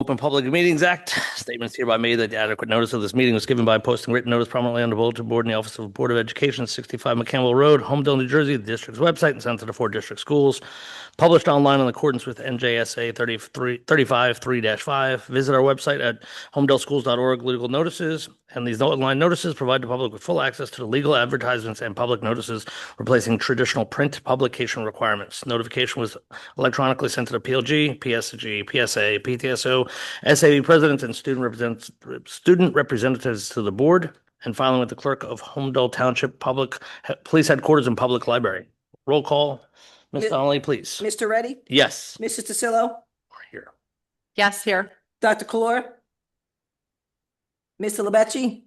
Open Public Meetings Act. Statements hereby made that adequate notice of this meeting was given by posting written notice prominently on the bulletin board in the office of the Board of Education, 65 McCampbell Road, Holmdel, New Jersey, the district's website, and sent to the 4 district schools. Published online in accordance with NJSA 35-3-5. Visit our website at holmdelschools.org. Legal notices. And these online notices provide the public with full access to the legal advertisements and public notices, replacing traditional print publication requirements. Notification was electronically sent to the PLG, PSG, PSA, PTSO, SAB presidents, and student representatives to the board, and filing with the clerk of Holmdel Township Police Headquarters and Public Library. Roll call. Ms. Donnelly, please. Mr. Reddy? Yes. Mrs. DeCillo? Here. Yes, here. Dr. Calor? Mr. Lebecci?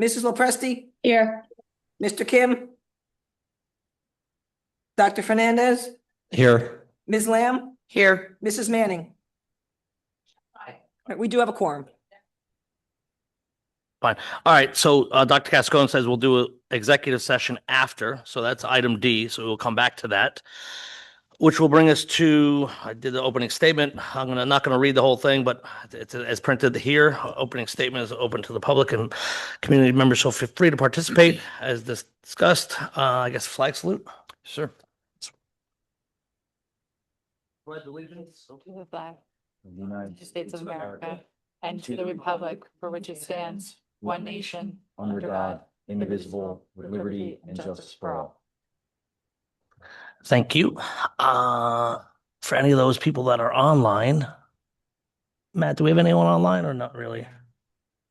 Mrs. Lopresti? Here. Mr. Kim? Dr. Fernandez? Here. Ms. Lamb? Here. Mrs. Manning? We do have a quorum. Fine. All right. So Dr. Cascone says we'll do an executive session after. So that's item D. So we'll come back to that, which will bring us to, I did the opening statement. Not going to read the whole thing, but it's as printed here. Opening statement is open to the public and community members, so feel free to participate as discussed. I guess flag salute. Sure. Pledge allegiance To the flag of the United States of America and to the republic for which it stands, one nation, under God, indivisible, with liberty and justice for all. Thank you. For any of those people that are online, Matt, do we have anyone online or not really?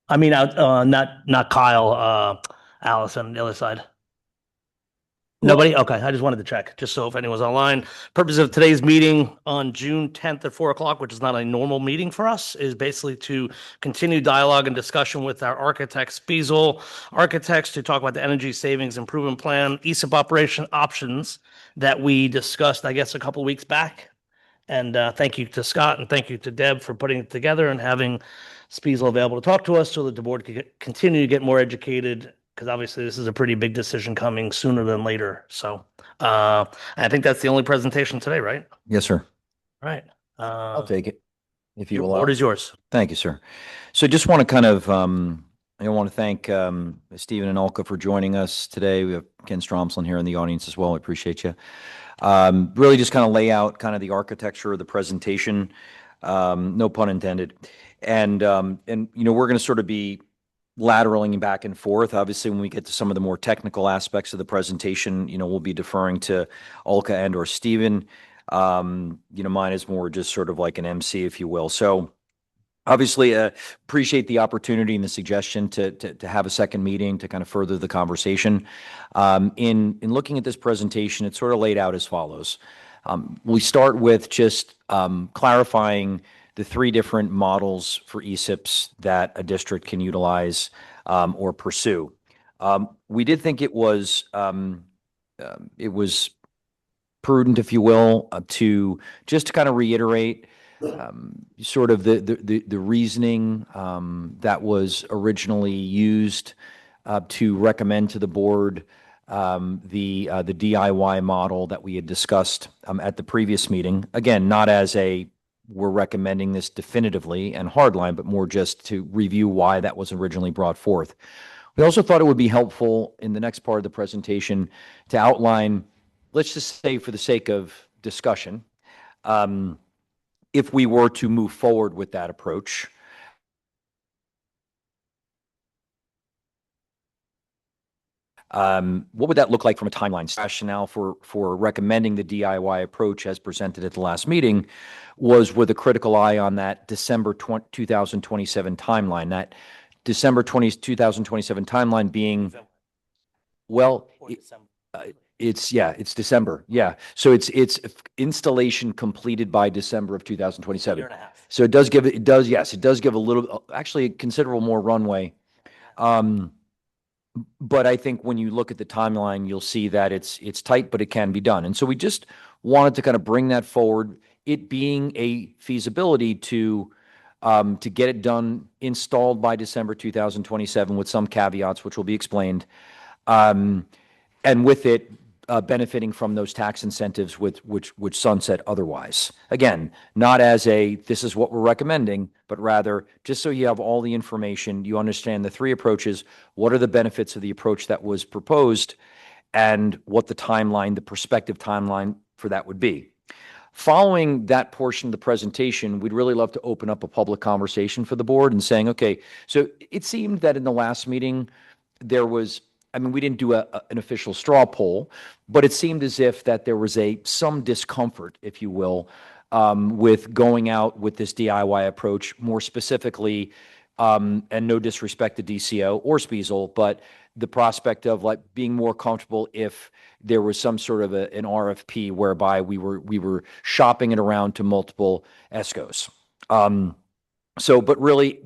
I mean, not Kyle, Allison on the other side. Nobody? Okay, I just wanted to check, just so if anyone's online. Purpose of today's meeting on June 10th at 4 o'clock, which is not a normal meeting for us, is basically to continue dialogue and discussion with our architects, Spiesel Architects, to talk about the energy savings improvement plan, ESIP operation options that we discussed, I guess, a couple of weeks back. And thank you to Scott and thank you to Deb for putting it together and having Spiesel available to talk to us so that the board could continue to get more educated, because obviously this is a pretty big decision coming sooner than later. So I think that's the only presentation today, right? Yes, sir. All right. I'll take it. If you Your allow. board is yours. Thank you, sir. So just want to kind of, I want to thank Stephen and Olka for joining us today. We have Ken Stromslin here in the audience as well. I appreciate you. Really just kind of lay out kind of the architecture of the presentation, no pun intended. And you know, we're going to sort of be lateraling back and forth. Obviously, when we get to some of the more technical aspects of the presentation, you know, we'll be deferring to Olka and or Stephen. You know, mine is more just sort of like an MC, if you will. So obviously, appreciate the opportunity and the suggestion to have a second meeting to kind of further the conversation. In looking at this presentation, it's sort of laid out as follows. We start with just clarifying the 3 different models for ESIPs that a district can utilize or pursue. We did think it was prudent, if you will, to just to kind of reiterate sort of the reasoning that was originally used to recommend to the board the DIY model that we had discussed at the previous meeting. Again, not as we're recommending this definitively and hardline, but more just to review why that was originally brought forth. We also thought it would be helpful in the next part of the presentation to outline, let's just say for the sake of discussion, if we were to move forward with that approach, what would that look like from a timeline? Rationale for recommending the DIY approach as presented at the last meeting was with a critical eye on that December 2027 timeline. That December 2027 timeline being, well, it's December. Yeah. So it's installation completed by December of 2027. Year and a half. So it does give a little, actually considerable more runway. But I think when you look at the timeline, you'll see that it's tight, but it can be done. And so we just wanted to kind of bring that forward, it being a feasibility to get it done, installed by December 2027 with some caveats, which will be explained. And with it, benefiting from those tax incentives which sunset otherwise. Again, not as a, this is what we're recommending, but rather just so you have all the information, you understand the three approaches, what are the benefits of the approach that was proposed, and what the timeline, the prospective timeline for that would be. Following that portion of the presentation, we'd really love to open up a public conversation for the board and saying, okay, so it seemed that in the last meeting, there was, I mean, we didn't do an official straw poll, but it seemed as if that there was some discomfort, if you will, with going out with this DIY approach, more specifically, and no disrespect to DCO or Spiesel, but the prospect of like being more comfortable if there was some sort of an RFP whereby we were shopping it around to multiple ESCOs. But really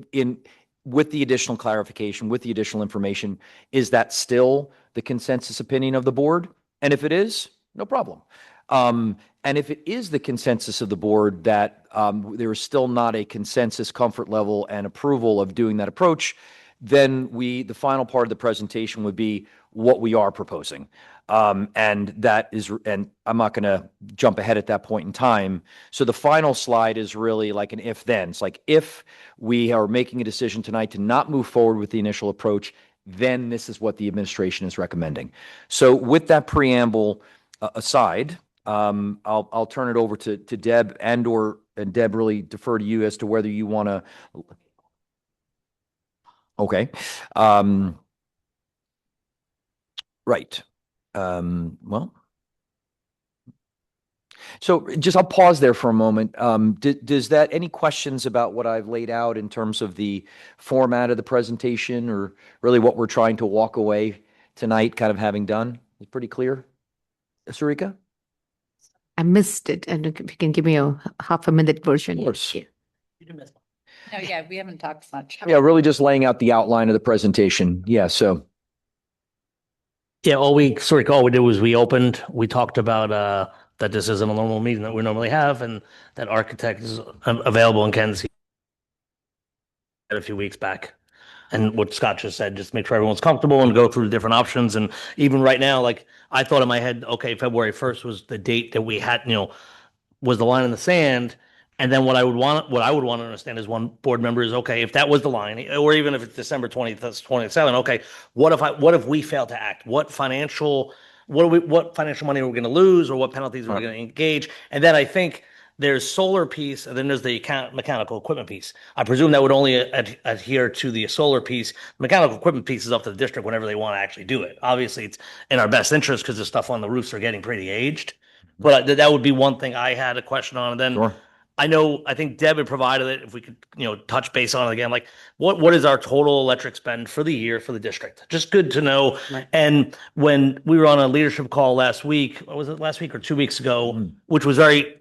with the additional clarification, with the additional information, is that still the consensus opinion of the board? And if it is, no problem. And if it is the consensus of the board that there is still not a consensus comfort level and approval of doing that approach, then the final part of the presentation would be what we are proposing. And I'm not going to jump ahead at that point in time. So the final slide is really like an if-then. It's like, if we are making a decision tonight to not move forward with the initial approach, then this is what the administration is recommending. So with that preamble aside, I'll turn it over to Deb and Deb, really defer to you as to whether you want to. Okay. Right. Well, so just I'll pause there for a moment. Does that, any questions about what I've laid out in terms of the format of the presentation, or really what we're trying to walk away tonight kind of having done? Is it pretty clear? Sarika? I missed it, and if you can give me a half a minute version. Of course. Yeah. You didn't miss one. No, yeah, we haven't talked much. Yeah, really just laying out the outline of the presentation. Yeah, so. Yeah, all we did was we opened, we talked about that this isn't a normal meeting that we normally have, and that architect is available in Kansas City a few weeks back. And what Scott just said, just make sure everyone's comfortable and go through the different options. And even right now, like I thought in my head, okay, February 1st was the date that we had, was the line in the sand. And then what I would want to understand is, one board member is, okay, if that was the line, or even if it's December 20th, that's 27, okay, what if we fail to act? What financial money are we going to lose, or what penalties are we going to engage? And then I think there's solar piece, and then there's the mechanical equipment piece. I presume that would only adhere to the solar piece. Mechanical equipment piece is up to the district whenever they want to actually do it. Obviously, it's in our best interest because the stuff on the roofs are getting pretty aged. But that would be one thing I had a question on. And then Sure. I think Deb had provided it. If we could, touch base on it again, like what is our total electric spend for the year for the district? Just good to know. Right. And when we were on a leadership call last week, was it last week or 2 weeks ago, which was very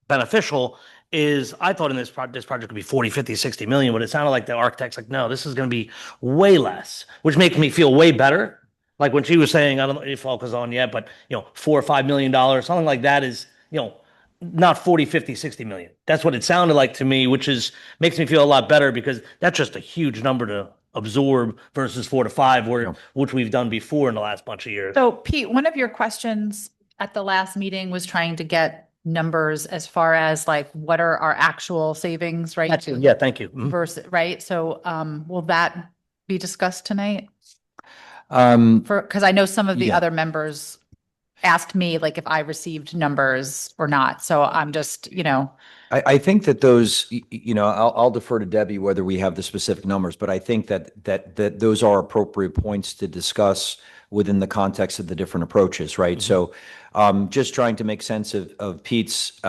beneficial, is I thought this project could be 40, 50, 60 million, but it sounded like the architect's like, no, this is going to be way less, which makes me feel way better. Like when she was saying, I don't know if Falk is on yet, but $4 or $5 million, something like that is, not 40, 50, 60 million. That's what it sounded like to me, which makes me feel a lot better, because that's just a huge number to absorb versus 4 to 5, which we've done before in the last bunch of years. So Pete, one of your questions at the last meeting was trying to get numbers as far as like, what are our actual savings, right? Yeah, thank you. Versus, right? So, will that be discussed tonight? Because I know some of the Yeah. other members asked me like if I received numbers or not. So I'm just, I think that those, I'll defer to Debbie whether we have the specific numbers, but I think that those are appropriate points to discuss within the context of the different approaches, right? So, just trying to make sense of Pete's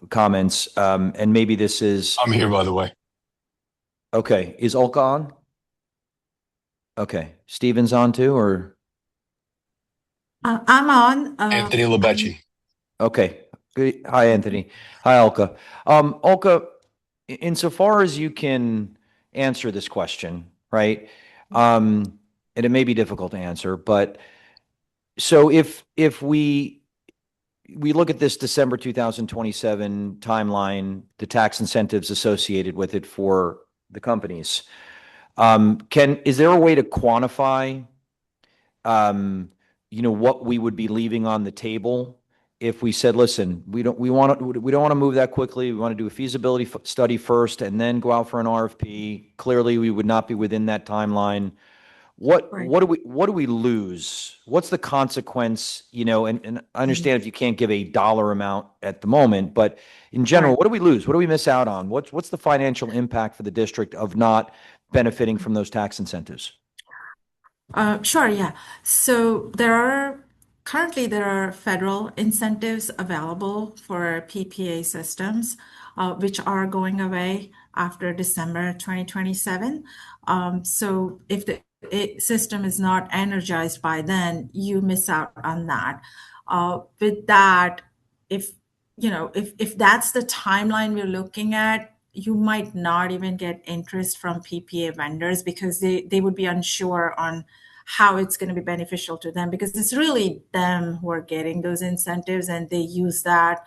comments, and maybe this is. I'm here, by the way. Okay, is Olka on? Okay, Steven's on too, or? I'm on. Anthony Labecci. Okay. Good. Hi, Anthony. Hi, Olka. Olka, insofar as you can answer this question, right? And it may be difficult to answer, but so if we look at this December 2027 timeline, the tax incentives associated with it for the companies, is there a way to quantify what we would be leaving on the table if we said, listen, we don't want to move that quickly. We want to do a feasibility study first and then go out for an RFP. Clearly, we would not be within that timeline. Right. What do we lose? What's the consequence? And I understand if you can't give a dollar amount at the moment, but in general, Right. what do we lose? What do we miss out on? What's the financial impact for the district of not benefiting from those tax incentives? Sure, yeah. So there are federal incentives available for PPA systems, which are going away after December 2027. So if the system is not energized by then, you miss out on that. With that, if if that's the timeline we're looking at, you might not even get interest from PPA vendors because they would be unsure on how it's going to be beneficial to them because it's really them who are getting those incentives and they use that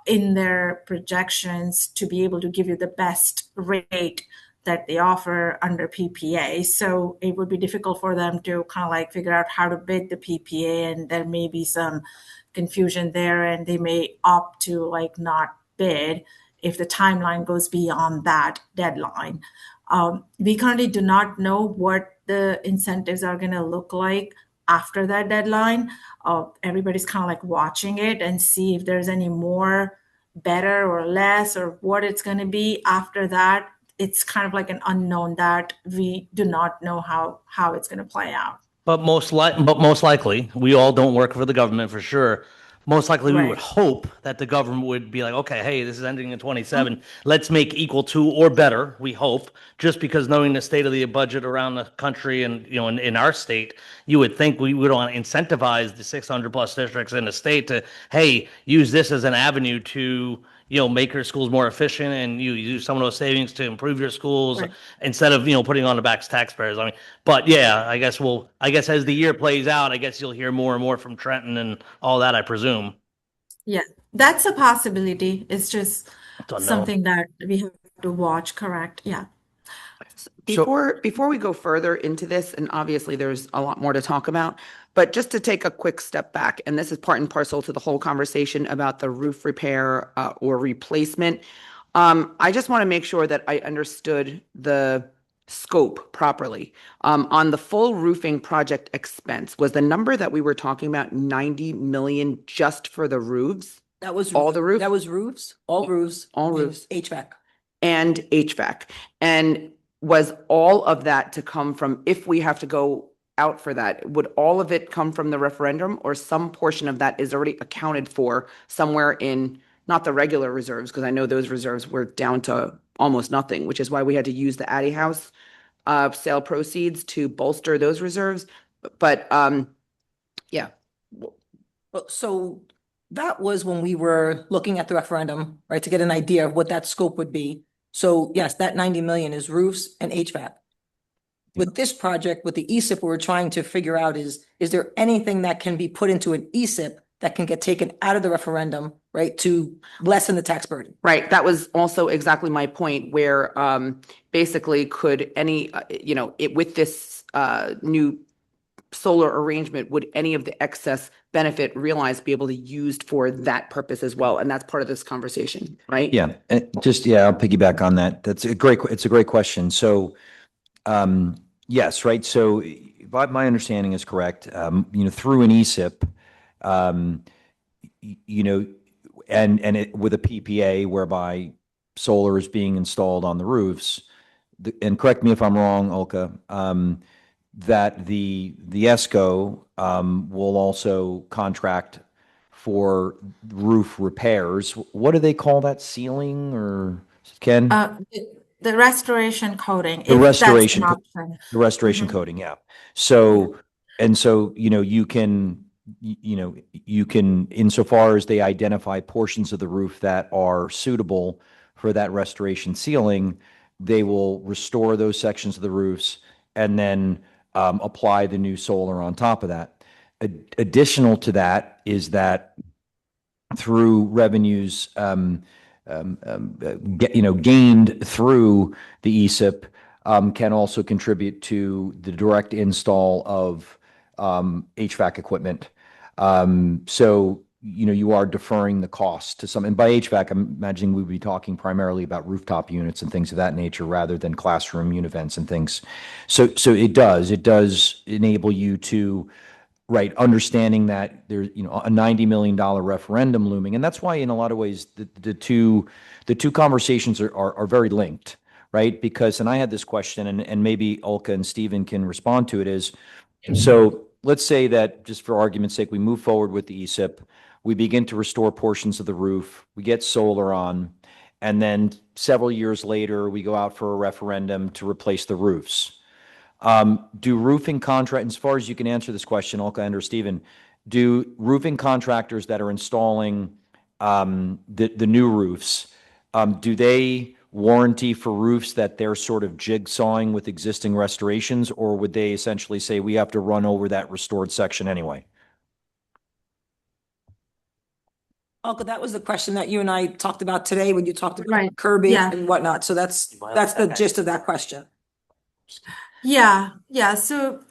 in their projections to be able to give you the best rate that they offer under PPA. So it would be difficult for them to kind of like figure out how to bid the PPA, and there may be some confusion there, and they may opt to like not bid if the timeline goes beyond that deadline. We currently do not know what the incentives are going to look like after that deadline. Everybody's kind of like watching it and see if there's any more better or less or what it's going to be after that. It's kind of like an unknown that we do not know how it's going to play out. But most likely, we all don't work for the government for sure. Most likely, we would Right. hope that the government would be like, okay, hey, this is ending in 27. Let's make equal to or better. We hope, just because knowing the state of the budget around the country and in our state, you would think we would want to incentivize the 600 plus districts in the state to, hey, use this as an avenue to make your schools more efficient, and you use some of those savings to improve your schools Right. instead of putting on the backs of taxpayers. I mean, but yeah, I guess as the year plays out, I guess you'll hear more and more from Trenton and all that, I presume. Yeah, that's a possibility. It's just It's unknown. something that we have to watch, correct? Yeah. So, Before we go further into this, and obviously there's a lot more to talk about, but just to take a quick step back, and this is part and parcel to the whole conversation about the roof repair or replacement. I just want to make sure that I understood the scope properly. On the full roofing project expense, was the number that we were talking about 90 million just for the roofs? That was All the roof? That was roofs, all roofs. All and roofs. HVAC. And HVAC. And was all of that to come from, if we have to go out for that, would all of it come from the referendum, or some portion of that is already accounted for somewhere in, not the regular reserves, because I know those reserves were down to almost nothing, which is why we had to use the Addy House sale proceeds to bolster those reserves. But yeah. So that was when we were looking at the referendum, right, to get an idea of what that scope would be. So yes, that 90 million is roofs and HVAC. With this project, with the ESIP, what we're trying to figure out is there anything that can be put into an ESIP that can get taken out of the referendum, right, to lessen the tax burden? Right. That was also exactly my point, where basically could any, with this new solar arrangement, would any of the excess benefit realized be able to be used for that purpose as well? And that's part of this conversation, right? yeah, I'll piggyback on that. It's a great question. So, yes, right. So, if my understanding is correct, through an ESIP, and with a PPA whereby solar is being installed on the roofs, and correct me if I'm wrong, Olka, that the ESCO will also contract for roof repairs. What do they call that? Sealing, or Ken? The restoration coating, The if that's restoration, an option. the restoration Mhm. coating, yeah. So, and so, you can, insofar as they identify portions of the roof that are suitable for that restoration sealing, they will restore those sections of the roofs and then apply the new solar on top of that. Additional to that is that through revenues gained through the ESIP, can also contribute to the direct install of HVAC equipment. So, you are deferring the cost to some, and by HVAC, I'm imagining we would be talking primarily about rooftop units and things of that nature rather than classroom univents and things. So it does enable you to, right, understanding that there's, a $90 million referendum looming. And that's why in a lot of ways, the two conversations are very linked, right? Because, and I had this question, and maybe Olka and Stephen can respond to it, is, so let's say that just for argument's sake, we move forward with the ESIP, we begin to restore portions of the roof, we get solar on, and then several years later, we go out for a referendum to replace the roofs. Do roofing contract, as far as you can answer this question, Olka and or Stephen, do roofing contractors that are installing the new roofs, do they warranty for roofs that they're sort of jigsawing with existing restorations, or would they essentially say we have to run over that restored section anyway? Uncle, that was the question that you and I talked about today when you talked about Right. curbing Yeah. and whatnot. So that's the gist of that question. Yeah, yeah. So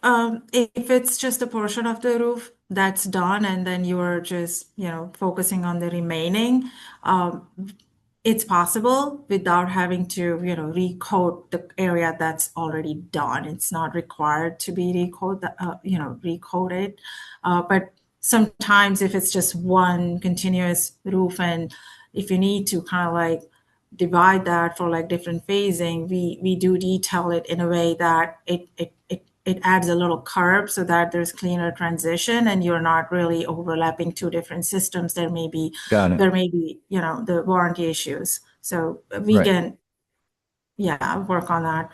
if it's just a portion of the roof that's done, and then you're just, focusing on the remaining, it's possible without having to, recoat the area that's already done. It's not required to be recoated. But sometimes if it's just one continuous roof, and if you need to kind of like divide that for like different phasing, we do detail it in a way that it adds a little curb so that there's cleaner transition and you're not really overlapping two different systems. There may be Got it. the warranty issues. So we Right. can work on that.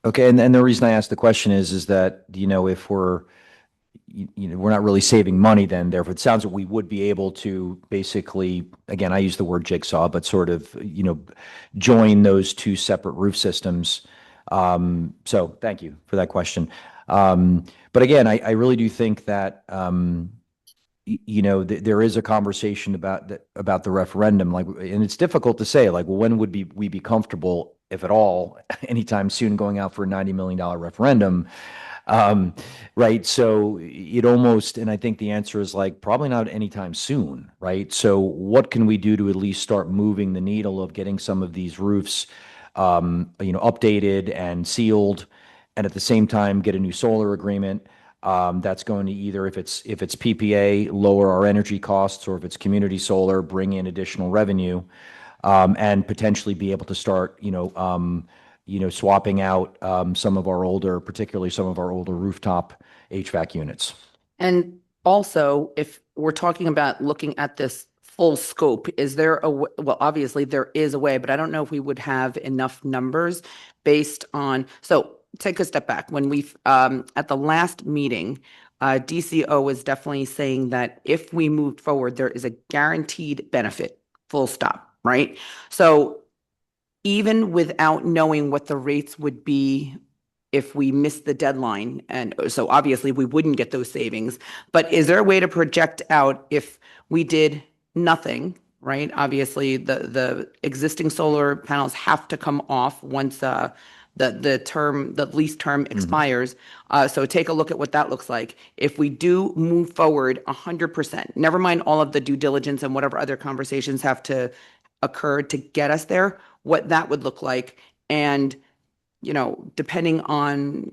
Okay, and the reason I asked the question is that, if we're not really saving money then, therefore it sounds like we would be able to basically, again, I use the word jigsaw, but sort of, join those two separate roof systems. So thank you for that question. But again, I really do think that, there is a conversation about the referendum, and it's difficult to say, well, when would we be comfortable, if at all, anytime soon, going out for a $90 million referendum? Right. So it almost, and I think the answer is probably not anytime soon. Right. So what can we do to at least start moving the needle of getting some of these roofs, updated and sealed, and at the same time get a new solar agreement that's going to either, if it's PPA, lower our energy costs, or if it's community solar, bring in additional revenue, and potentially be able to start, swapping out particularly some of our older rooftop HVAC units. And also, if we're talking about looking at this full scope, is there well, obviously there is a way, but I don't know if we would have enough numbers based on, so take a step back. When we've, at the last meeting, DCO was definitely saying that if we moved forward, there is a guaranteed benefit, full stop, right? So even without knowing what the rates would be if we missed the deadline, and so obviously we wouldn't get those savings, but is there a way to project out if we did nothing, right? Obviously, the existing solar panels have to come off once the lease term expires. So take a look at what that looks like. If we do move forward 100%, never mind all of the due diligence and whatever other conversations have to occur to get us there, what that would look like. And, depending on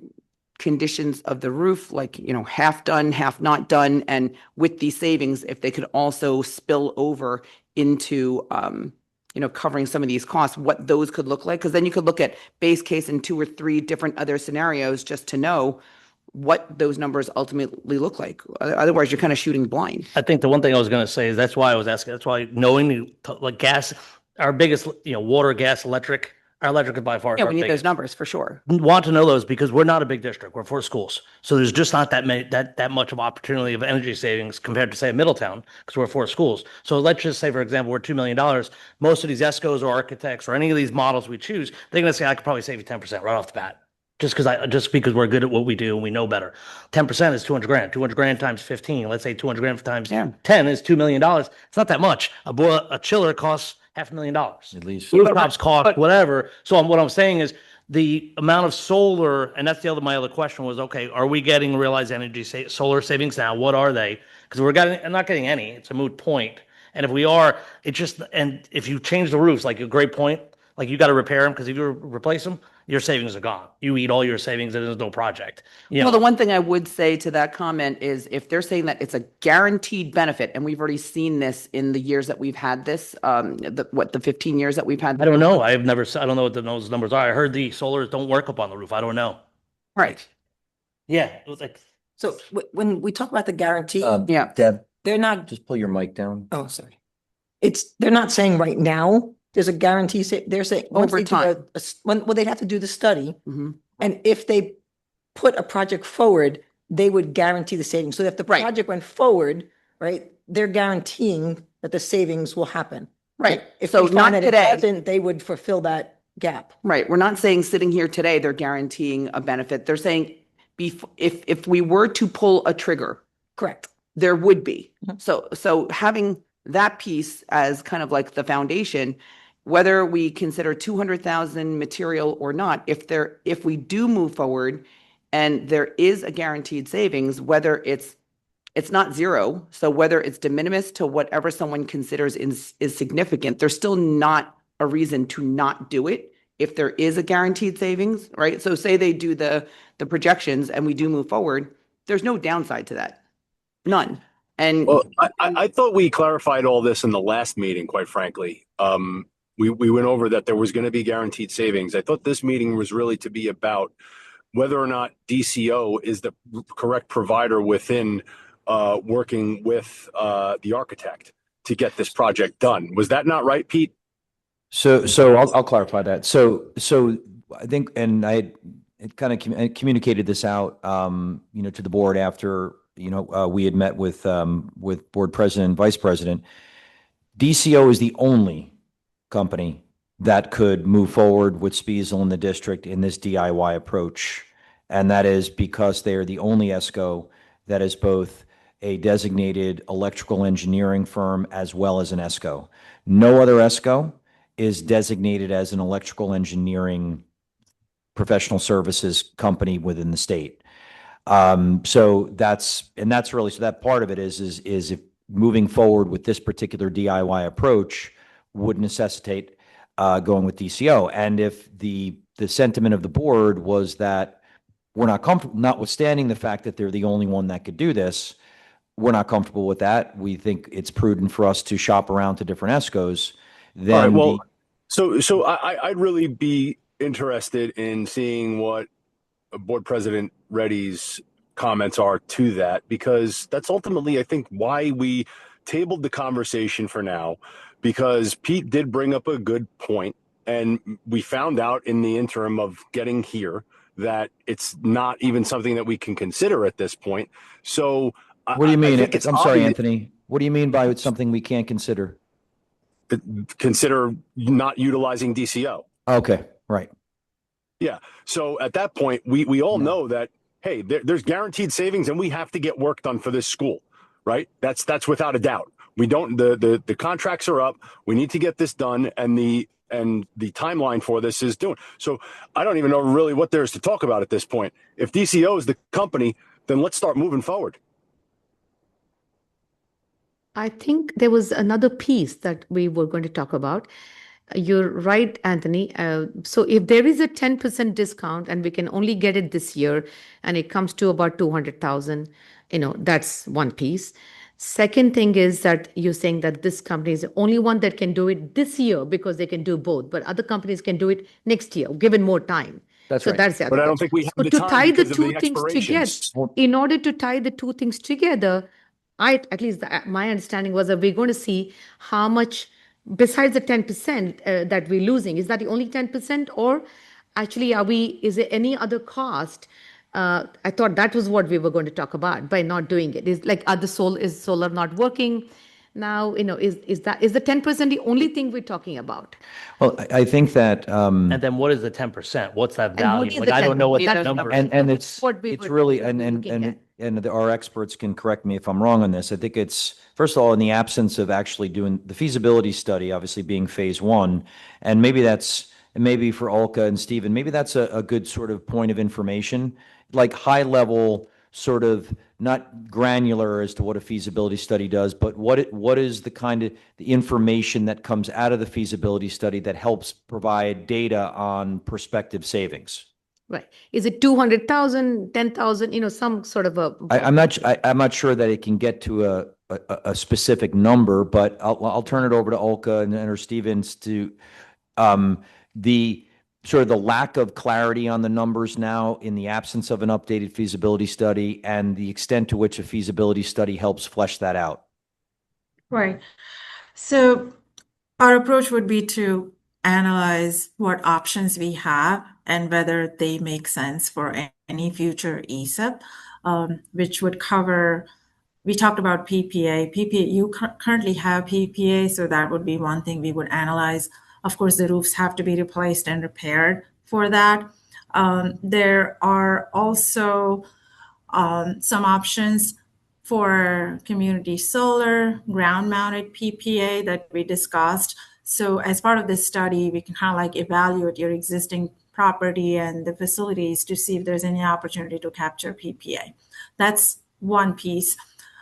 conditions of the roof, half done, half not done, and with these savings, if they could also spill over into, covering some of these costs, what those could look like. Because then you could look at base case and 2 or 3 different other scenarios just to know what those numbers ultimately look like. Otherwise, you're kind of shooting blind. I think the one thing I was going to say is that's why I was asking. That's why knowing gas, our biggest, water, gas, electric, our electric is by far Yeah, our we need those biggest. numbers for sure. Want to know those because we're not a big district. We're 4 schools. So there's just not that much of opportunity of energy savings compared to, say, Middletown, because we're 4 schools. So let's just say, for example, we're $2 million. Most of these ESCOs or architects or any of these models we choose, they're going to say, I could probably save you 10% right off the bat. Just because we're good at what we do and we know better. 10% is 200 grand. 200 grand times 15. Let's say 200 grand times 10 is $2 million. It's not that much. A chiller costs $500,000. At least. Rooftops cost whatever. So what I'm saying is the amount of solar, and that's my other question was, okay, are we getting realized energy solar savings now? What are they? Because I'm not getting any. It's a moot point. And if we are, and if you change the roofs, like a great point, like you got to repair them because if you replace them, your savings are gone. You eat all your savings and there's no project. Well, the one thing I would say to that comment is if they're saying that it's a guaranteed benefit, and we've already seen this in the years that we've had this, the 15 years that we've had. I don't know. I don't know what those numbers are. I heard the solars don't work up on the roof. I don't know. Right. Yeah, it was like, So when we talk about the guarantee, Yeah. Deb, they're not, just pull your mic down. oh, sorry. They're not saying right now, there's a guarantee, they're saying. once Over they do time. well, they'd have to do the study. Mhm. And if they put a project forward, they would guarantee the savings. So if the Right. project went forward, right, they're guaranteeing that the savings will happen. Right. If So they not find that it today. hasn't, they would fulfill that gap. Right. We're not saying sitting here today, they're guaranteeing a benefit. They're saying if we were to pull a trigger, Correct. there would be. Mhm. So having that piece as kind of like the foundation, whether we consider 200,000 material or not, if we do move forward and there is a guaranteed savings, whether it's not zero, so whether it's de minimis to whatever someone considers is significant, there's still not a reason to not do it if there is a guaranteed savings, right? So say they do the projections and we do move forward, there's no downside to that. None. And Well, I thought we clarified all this in the last meeting, quite frankly. We went over that there was going to be guaranteed savings. I thought this meeting was really to be about whether or not DCO is the correct provider within working with the architect to get this project done. Was that not right, Pete? So I'll clarify that. So I think, and I had kind of communicated this out, to the board after, we had met with board president and vice president. DCO is the only company that could move forward with Spiesel in the district in this DIY approach. And that is because they are the only ESCO that is both a designated electrical engineering firm as well as an ESCO. No other ESCO is designated as an electrical engineering professional services company within the state. So that part of it is if moving forward with this particular DIY approach would necessitate going with DCO. And if the sentiment of the board was that we're not comfortable, notwithstanding the fact that they're the only one that could do this, we're not comfortable with that. We think it's prudent for us to shop around to different ESCOs. Then All right, well, so I'd really be interested in seeing what Board President Reddy's comments are to that, because that's ultimately, I think, why we tabled the conversation for now, because Pete did bring up a good point, and we found out in the interim of getting here that it's not even something that we can consider at this point. So what do you mean? think it's I'm sorry, obvious. Anthony. What do you mean by it's something we can't consider? Consider not utilizing DCO. Okay, right. Yeah. So at that point, we all know that, hey, there's guaranteed savings and we have to get work done for this school, right? That's without a doubt. We don't, the contracts are up. We need to get this done, and the timeline for this is doing. So I don't even know really what there is to talk about at this point. If DCO is the company, then let's start moving forward. I think there was another piece that we were going to talk about. You're right, Anthony. So if there is a 10% discount and we can only get it this year and it comes to about 200,000, that's one piece. Second thing is that you're saying that this company is the only one that can do it this year because they can do both, but other companies can do it next year, given more time. That's So right. that's the other But I don't one. think we have So the to time tie the because of two the things together, expirations. in order to tie the two things together, at least my understanding was that we're going to see how much, besides the 10% that we're losing, is that the only 10%, or actually is there any other cost? I thought that was what we were going to talk about by not doing it. Is like, is solar not working now? Is the 10% the only thing we're talking about? Well, I think that, and then what is the 10%? What's that And what value? is Like, the I don't know what 10%? that That's number what- is. and it's what we were really, looking at. and our experts can correct me if I'm wrong on this. I think it's, first of all, in the absence of actually doing the feasibility study, obviously being phase one, and maybe that's and maybe for Olka and Stephen, maybe that's a good sort of point of information, like high level, sort of not granular as to what a feasibility study does, but what is the kind of the information that comes out of the feasibility study that helps provide data on prospective savings? Right. Is it 200,000, 10,000, some sort of a, I'm not sure that it can get to a specific number, but I'll turn it over to Olka and or Stevens to the sort of the lack of clarity on the numbers now in the absence of an updated feasibility study and the extent to which a feasibility study helps flesh that out. Right. So our approach would be to analyze what options we have and whether they make sense for any future ESIP, which would cover, we talked about PPA. PPA, you currently have PPA, so that would be one thing we would analyze. Of course, the roofs have to be replaced and repaired for that. There are also some options for community solar, ground-mounted PPA that we discussed. So as part of this study, we can kind of like evaluate your existing property and the facilities to see if there's any opportunity to capture PPA. That's one piece.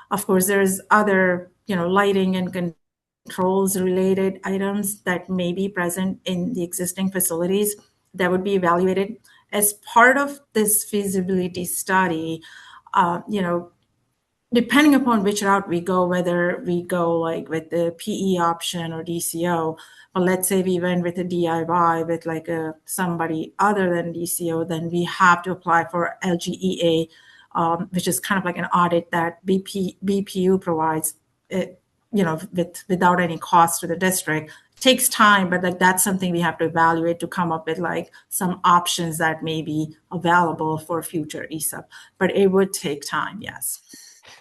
Of course, there's other, lighting and controls related items that may be present in the existing facilities that would be evaluated. As part of this feasibility study, depending upon which route we go, whether we go like with the PE option or DCO, but let's say we went with a DIY with like somebody other than DCO, then we have to apply for LGEA, which is kind of like an audit that BPU provides, without any cost to the district. It takes time, but like that's something we have to evaluate to come up with like some options that may be available for future ESIP. But it would take time, yes.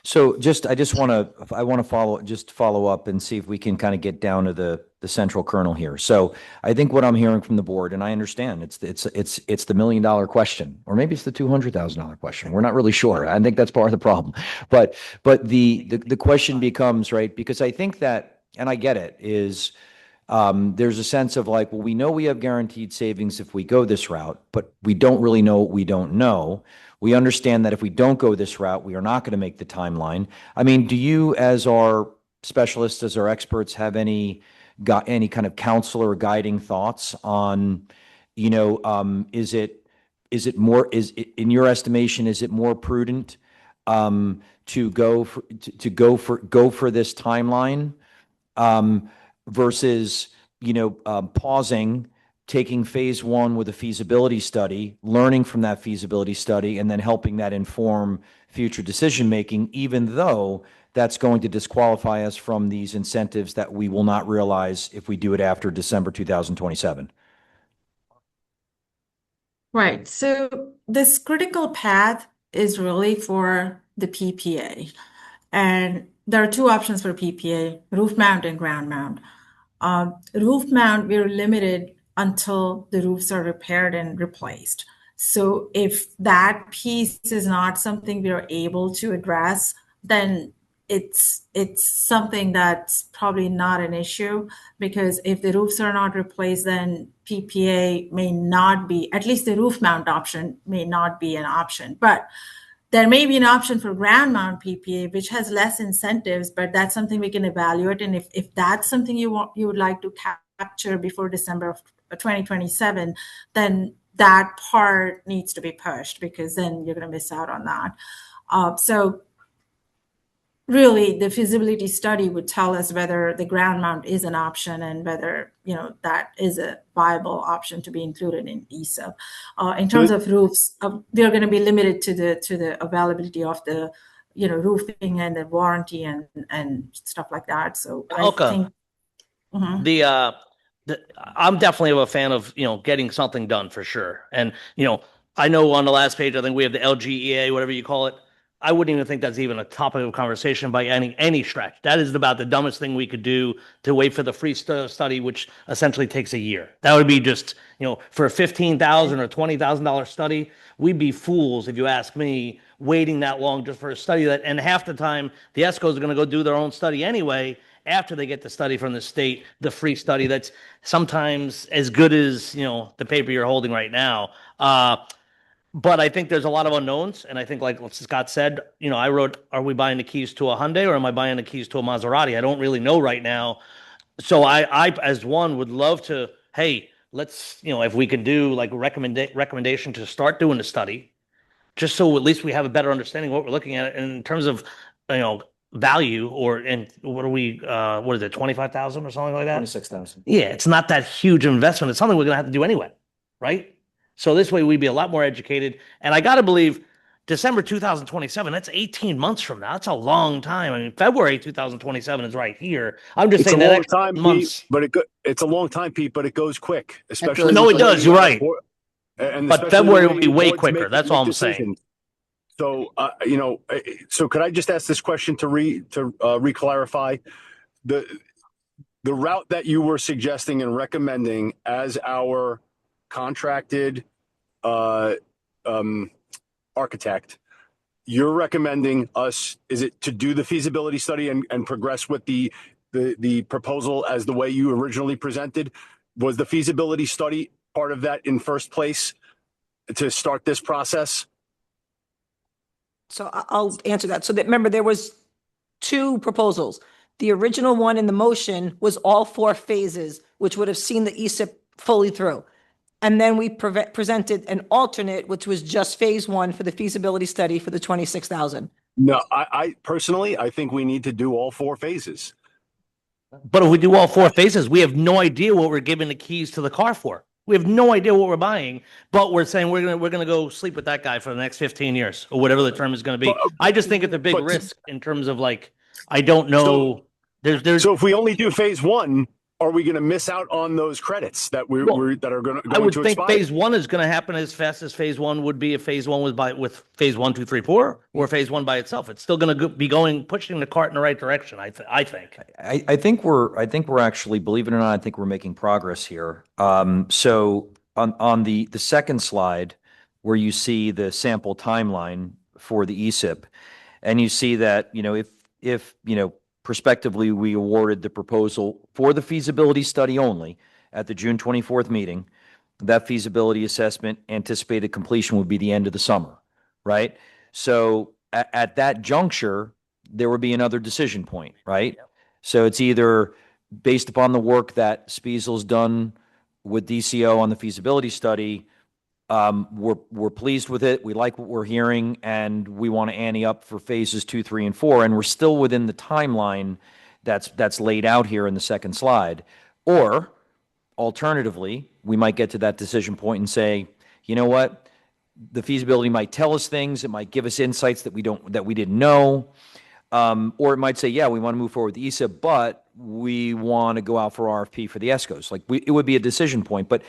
So I want to follow up and see if we can kind of get down to the central kernel here. So I think what I'm hearing from the board, and I understand it's the $1 million question, or maybe it's the $200,000 question. We're not really sure. I think that's part of the problem. But the question becomes, right, because I think that, and I get it, is there's a sense of like, well, we know we have guaranteed savings if we go this route, but we don't really know what we don't know. We understand that if we don't go this route, we are not going to make the timeline. I mean, do you, as our specialists, as our experts, have any kind of counsel or guiding thoughts on, is it more, in your estimation, is it more prudent to go for this timeline versus pausing, taking phase one with a feasibility study, learning from that feasibility study, and then helping that inform future decision making, even though that's going to disqualify us from these incentives that we will not realize if we do it after December 2027? Right. So this critical path is really for the PPA. And there are two options for PPA, roof mount and ground mount. Roof mount, we're limited until the roofs are repaired and replaced. So if that piece is not something we are able to address, then it's something that's probably not an issue, because if the roofs are not replaced, then PPA may not be, at least the roof mount option may not be an option. But there may be an option for ground mount PPA, which has less incentives, but that's something we can evaluate. And if that's something you would like to capture before December of 2027, then that part needs to be pushed, because then you're going to miss out on that. So really, the feasibility study would tell us whether the ground mount is an option and whether that is a viable option to be included in ESIP. In terms of roofs, they're going to be limited to the availability of the roofing and the warranty and stuff like that. So I think I'm definitely a fan of getting something done for sure. And I know on the last page, I think we have the LGEA, whatever you call it. I wouldn't even think that's even a topic of conversation by any stretch. That is about the dumbest thing we could do, to wait for the free study, which essentially takes a year. That would be just, for a $15,000 or $20,000 study, we'd be fools, if you ask me, waiting that long just for a study and half the time the ESCOs are going to go do their own study anyway, after they get the study from the state, the free study that's sometimes as good as, the paper you're holding right now. But I think there's a lot of unknowns. And I think, like Scott said, I wrote, are we buying the keys to a Hyundai or am I buying the keys to a Maserati? I don't really know right now. So I as one would love to, hey, let's, if we can do like a recommendation to start doing the study, just so at least we have a better understanding of what we're looking at in terms of, you know, value and what is it, 25,000 or something like that? 26,000. Yeah, it's not that huge investment. It's something we're gonna have to do anyway, right? So this way we'd be a lot more educated. And I gotta believe December 2027, that's 18 months from now. That's a long time. I mean, February 2027 is right here. I'm just It's a saying that long extra time, Pete, months. but it's a a long time, Pete, but it goes quick, especially. No, it with does. the You're way right. and But especially the February way will be way boards quicker. That's all make I'm saying. decisions. So, so could I just ask this question to re-clarify the route that you were suggesting and recommending as our contracted uh, architect? You're recommending us, is it to do the feasibility study and progress with the proposal as the way you originally presented? Was the feasibility study part of that in first place to start this process? So I'll answer that. So that, remember, there was two proposals. The original one in the motion was all four phases, which would have seen the ESIP fully through. And then we presented an alternate, which was just phase one for the feasibility study for the 26,000. No, I personally, I think we need to do all four phases. But if we do all four phases, we have no idea what we're giving the keys to the car for. We have no idea what we're buying, but we're saying we're gonna go sleep with that guy for the next 15 years or whatever the term is gonna be. I just think it's a big but- risk in terms of like, I don't know. There's So if we only do phase one, are we going to miss out on those credits that that are going I would to think expire? phase one is going to happen as fast as phase one would be if phase one was with phase 1, 2, 3, 4, or phase one by itself. It's still going to be pushing the cart in the right direction. I think. I think we're actually, believe it or not, I think we're making progress here. So on the second slide where you see the sample timeline for the ESIP, and you see that, if prospectively we awarded the proposal for the feasibility study only at the June 24th meeting, that feasibility assessment anticipated completion would be the end of the summer, right? So at that juncture, there would be another decision point, right? Yep. So it's either based upon the work that Spiesel's done with DCO on the feasibility study, we're pleased with it. We like what we're hearing, and we want to ante up for phases 2, 3, and 4. And we're still within the timeline that's laid out here in the second slide. Or alternatively, we might get to that decision point and say, you know what? The feasibility might tell us things. It might give us insights that we didn't know. Or it might say, yeah, we want to move forward with the ESIP, but we want to go out for RFP for the ESCOs. It would be a decision point, but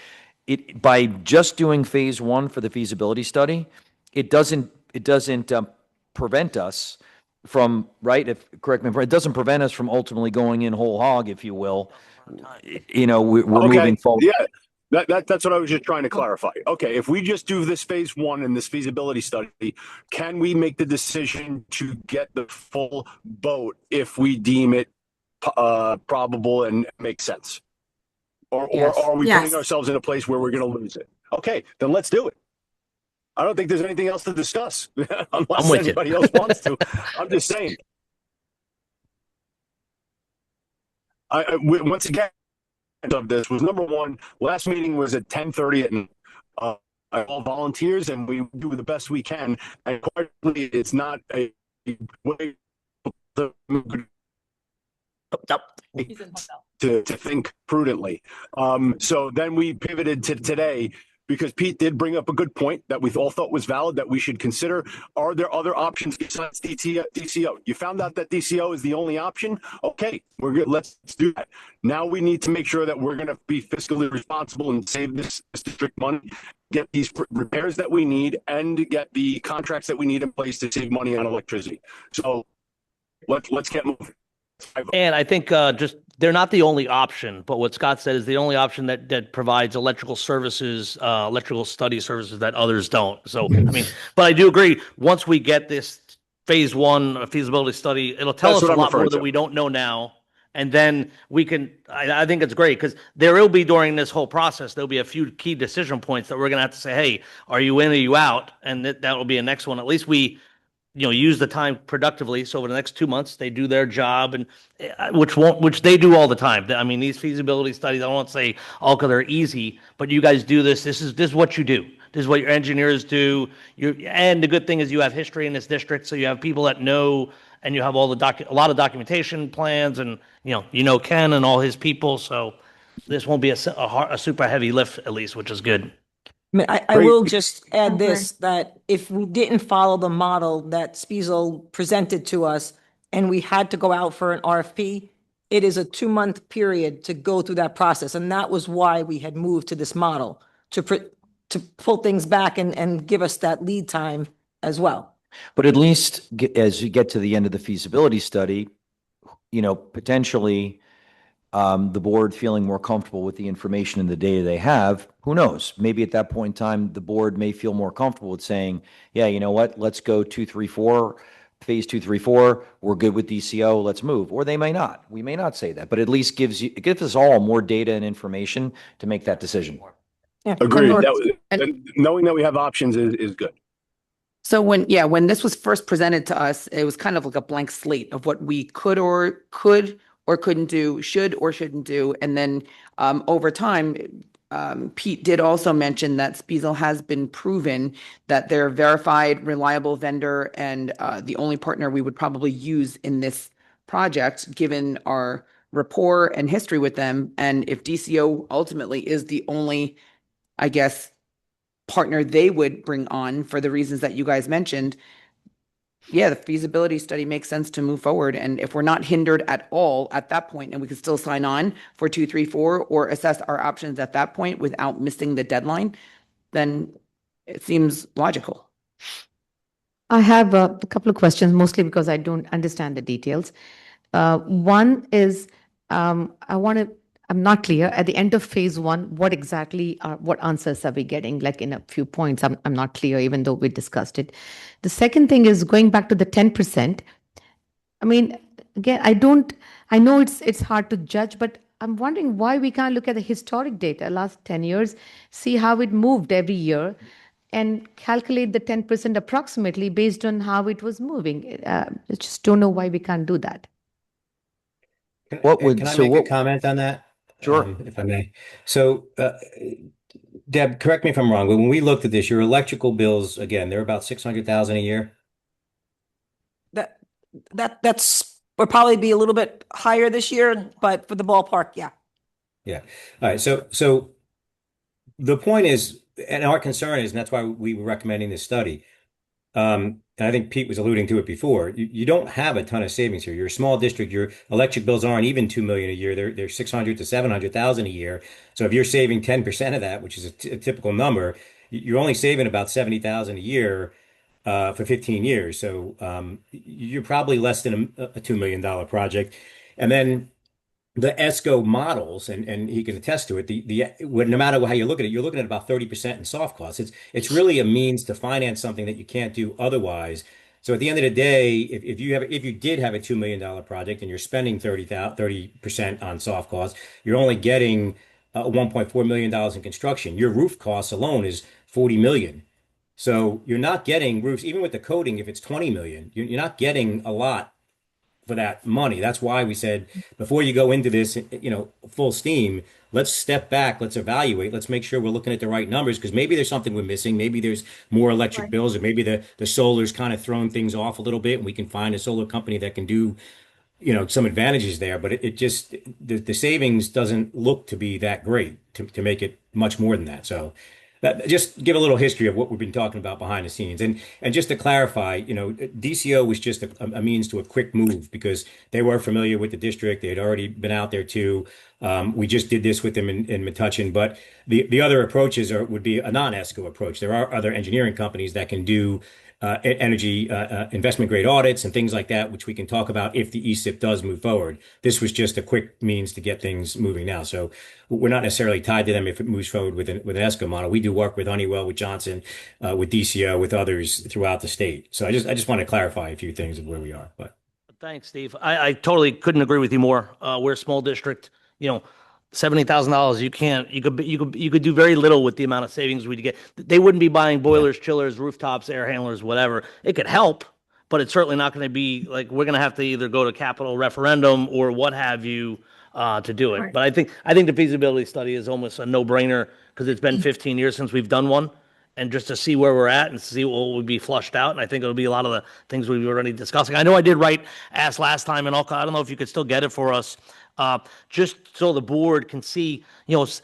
by just doing phase one for the feasibility study, it doesn't prevent us from, right? Correct me if it doesn't prevent us from ultimately going in whole hog, if you will. We're moving forward. Yeah, that's what I was just trying to clarify. Okay, if we just do this phase one and this feasibility study, can we make the decision to get the full boat if we deem it probable and makes sense? Or are we putting ourselves in a place where we're going to lose it? Okay, then let's do it. I don't think there's anything else to discuss unless anybody else wants to. I'm just saying. Once again, of this was number one. Last meeting was at 10:30 and all volunteers, and we do the best we can. And quite frankly, it's not a way to think prudently. So then we pivoted to today because Pete did bring up a good point that we all thought was valid that we should consider. Are there other options besides DCO? You found out that DCO is the only option? Okay, we're good. Let's do that. Now we need to make sure that we're going to be fiscally responsible and save this district money, get these repairs that we need, and get the contracts that we need in place to save money on electricity. So let's get moving. And I think they're not the only option, but what Scott said is the only option that provides electrical services, electrical study services that others don't. So, I mean, but I do agree, once we get this phase one feasibility study, it'll tell us a lot more that we don't know now. And then we can, I think it's great because there will be during this whole process, there'll be a few key decision points that we're going to have to say, hey, are you in, are you out? And that will be a next one. At least we, use the time productively. So over the next 2 months, they do their job, and which they do all the time. I mean, these feasibility studies, I won't say all because they're easy, but you guys do this. This is what you do. This is what your engineers do. And the good thing is you have history in this district, so you have people that know, and you have all a lot of documentation plans, and Ken and all his people. So this won't be a super heavy lift, at least, which is good. I mean, I Great. will just add Okay. this, that if we didn't follow the model that Spiesel presented to us and we had to go out for an RFP, it is a 2-month period to go through that process. And that was why we had moved to this model, to pull things back and give us that lead time as well. But at least as you get to the end of the feasibility study, potentially the board feeling more comfortable with the information and the data they have, who knows? Maybe at that point in time, the board may feel more comfortable with saying, yeah, you know what? Let's go 2, 3, 4, phase 2, 3, 4. We're good with DCO. Let's move. Or they may not. We may not say that, but at least it gives us all more data and information to make that decision. Yeah. Agreed. And- Knowing that we have options is good. So when this was first presented to us, it was kind of like a blank slate of what we could or couldn't do, should or shouldn't do. And then over time, Pete did also mention that Spiesel has been proven that they're a verified, reliable vendor and the only partner we would probably use in this project, given our rapport and history with them. And if DCO ultimately is the only, I guess, partner they would bring on for the reasons that you guys mentioned, yeah, the feasibility study makes sense to move forward. And if we're not hindered at all at that point, and we can still sign on for 2, 3, 4, or assess our options at that point without missing the deadline, then it seems logical. I have a couple of questions, mostly because I don't understand the details. One is, I'm not clear at the end of phase 1, what answers are we getting? Like in a few points, I'm not clear, even though we discussed it. The second thing is going back to the 10%. I mean, again, I know it's hard to judge, but I'm wondering why we can't look at the historic data, last 10 years, see how it moved every year, and calculate the 10% approximately based on how it was moving. I just don't know why we can't do that. Can I So make what- a comment on that? Sure. If I may. So, Deb, correct me if I'm wrong, but when we looked at this, your electrical bills, again, they're about 600,000 a year. That's will probably be a little bit higher this year, but for the ballpark, yeah. Yeah. All right. So the point is, and our concern is, and that's why we were recommending this study. And I think Pete was alluding to it before. You don't have a ton of savings here. You're a small district. Your electric bills aren't even 2 million a year. They're 600 to 700,000 a year. So if you're saving 10% of that, which is a typical number, you're only saving about 70,000 a year for 15 years. So you're probably less than a $2 million project. And then the ESCO models, and he can attest to it, no matter how you look at it, you're looking at about 30% in soft costs. It's really a means to finance something that you can't do otherwise. So at the end of the day, if you did have a $2 million project and you're spending 30% on soft costs, you're only getting $1.4 million in construction. Your roof costs alone is 40 million. So you're not getting roofs, even with the coating, if it's 20 million, you're not getting a lot for that money. That's why we said before you go into this, full steam, let's step back, let's evaluate, let's make sure we're looking at the right numbers, because maybe there's something we're missing. Maybe there's more electric bills, or maybe the solar's kind of throwing things off a little bit, and we can find a solar company that can do, some advantages there. But it just, the savings doesn't look to be that great to make it much more than that. So just give a little history of what we've been talking about behind the scenes. And just to clarify, DCO was just a means to a quick move because they were familiar with the district. They had already been out there too. We just did this with them in Metuchen. But the other approaches would be a non-ESCO approach. There are other engineering companies that can do energy investment grade audits and things like that, which we can talk about if the ESIP does move forward. This was just a quick means to get things moving now. So we're not necessarily tied to them if it moves forward with an ESCO model. We do work with Honeywell, with Johnson, with DCO, with others throughout the state. So I just want to clarify a few things of where we are. But Thanks, Steve. I totally couldn't agree with you more. We're a small district, $70,000. You could do very little with the amount of savings we'd get. They wouldn't be buying Yeah. boilers, chillers, rooftops, air handlers, whatever. It could help, but it's certainly not going to be like we're going to have to either go to capital referendum or what have you to do it. Right. But I think the feasibility study is almost a no-brainer because it's been 15 years since we've done one. And just to see where we're at and see what would be flushed out. And I think it'll be a lot of the things we were already discussing. I know I did ask last time, and I don't know if you could still get it for us, just so the board can see,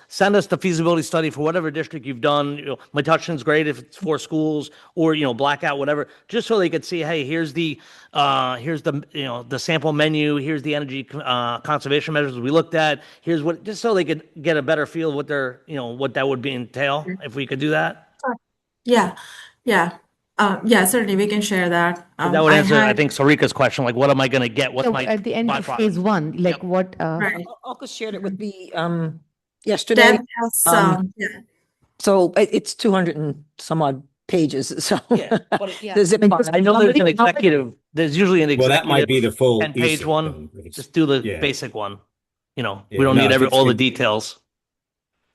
send us the feasibility study for whatever district you've done. Metuchen's great if it's 4 schools or, blackout, whatever, just so they could see, hey, here's the the sample menu, here's the energy conservation measures we looked at, just so they could get a better feel of what that would entail if we could do that. Yeah, yeah. Yeah, certainly we can share that. That would I answer, I had, think, Sarika's question, like, what am I going to get? What's So my at the end of byproduct? phase one, like Yep. what, right. Alka shared it with me yesterday. Deb has, yeah, So it's 200 and some odd pages. So Yeah, but yeah. the zip I mean, file. just I know there's an how many- executive, there's usually an Well, that might be executive the full 10-page ESIP, one. though, if it's- Just do the yeah. basic one. We Yeah, don't no, need if it's- all the details.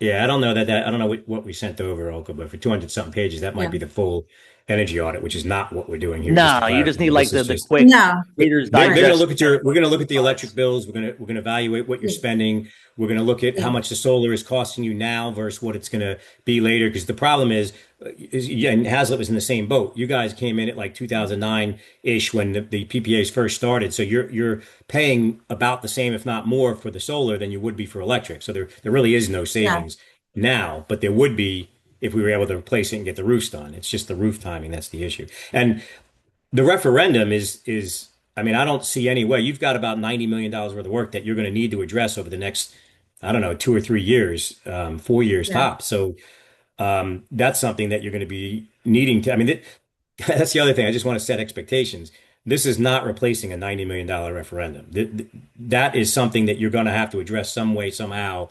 Yeah, I don't know I don't know what we sent over, Olga, but for 200 something pages, that might Yeah. be the full energy audit, which is not what we're doing here. No, to you just need clarify. like This is the just- quick no, Reader's They're Digest. going to look at we're going to look at the electric bills. We're going to evaluate what you're spending. We're going to look at how much the solar is costing you now versus what it's going to be later. Because the problem is, and Hazlitt was in the same boat. You guys came in at like 2009-ish when the PPAs first started. So you're paying about the same, if not more, for the solar than you would be for electric. So there really is no savings now, but there would be if we were able to replace it and get the roofs done. It's just the roof timing that's the issue. And the referendum is I mean, I don't see any way. You've got about $90 million worth of work that you're going to need to address over the next, I don't know, 2 or 3 years, 4 years tops. So that's something that you're going to be needing to. I mean, that's the other thing. I just want to set expectations. This is not replacing a $90 million referendum. That is something that you're going to have to address some way, somehow,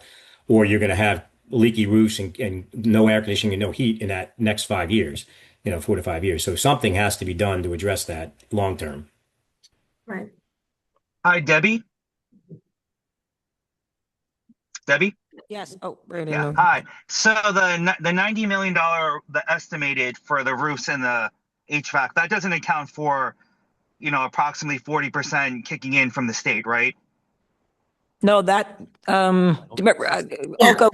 or you're going to have leaky roofs and no air conditioning and no heat in that next 5 years, 4 to 5 years. So something has to be done to address that long term. right. Hi, Debbie. Debbie? Yes. Oh, right. I Yeah. know. Hi. So the $90 million the estimated for the roofs and the HVAC, that doesn't account for, approximately 40% kicking in from the state, right? No, that remember, Yeah, Alka,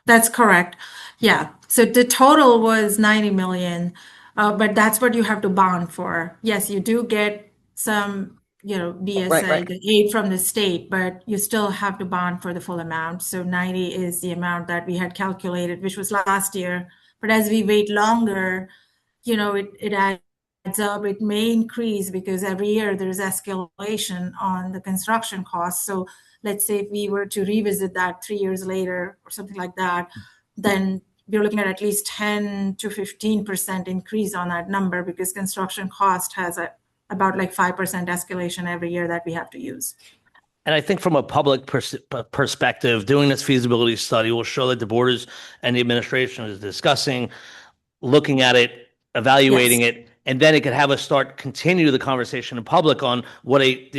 that's correct. Yeah. So the total was 90 million, but that's what you have to bond for. Yes, you do get some, BSA, right. the aid from the state, but you still have to bond for the full amount. So 90 is the amount that we had calculated, which was last year. But as we wait longer, it adds up. It may increase because every year there's escalation on the construction costs. So let's say if we were to revisit that 3 years later or something like that, then we're looking at least 10 to 15% increase on that number because construction cost has about like 5% escalation every year that we have to use. And I think from a public perspective, doing this feasibility study will show that the board and the administration is discussing, looking at it, evaluating it, and then it could have us continue the conversation in public on what a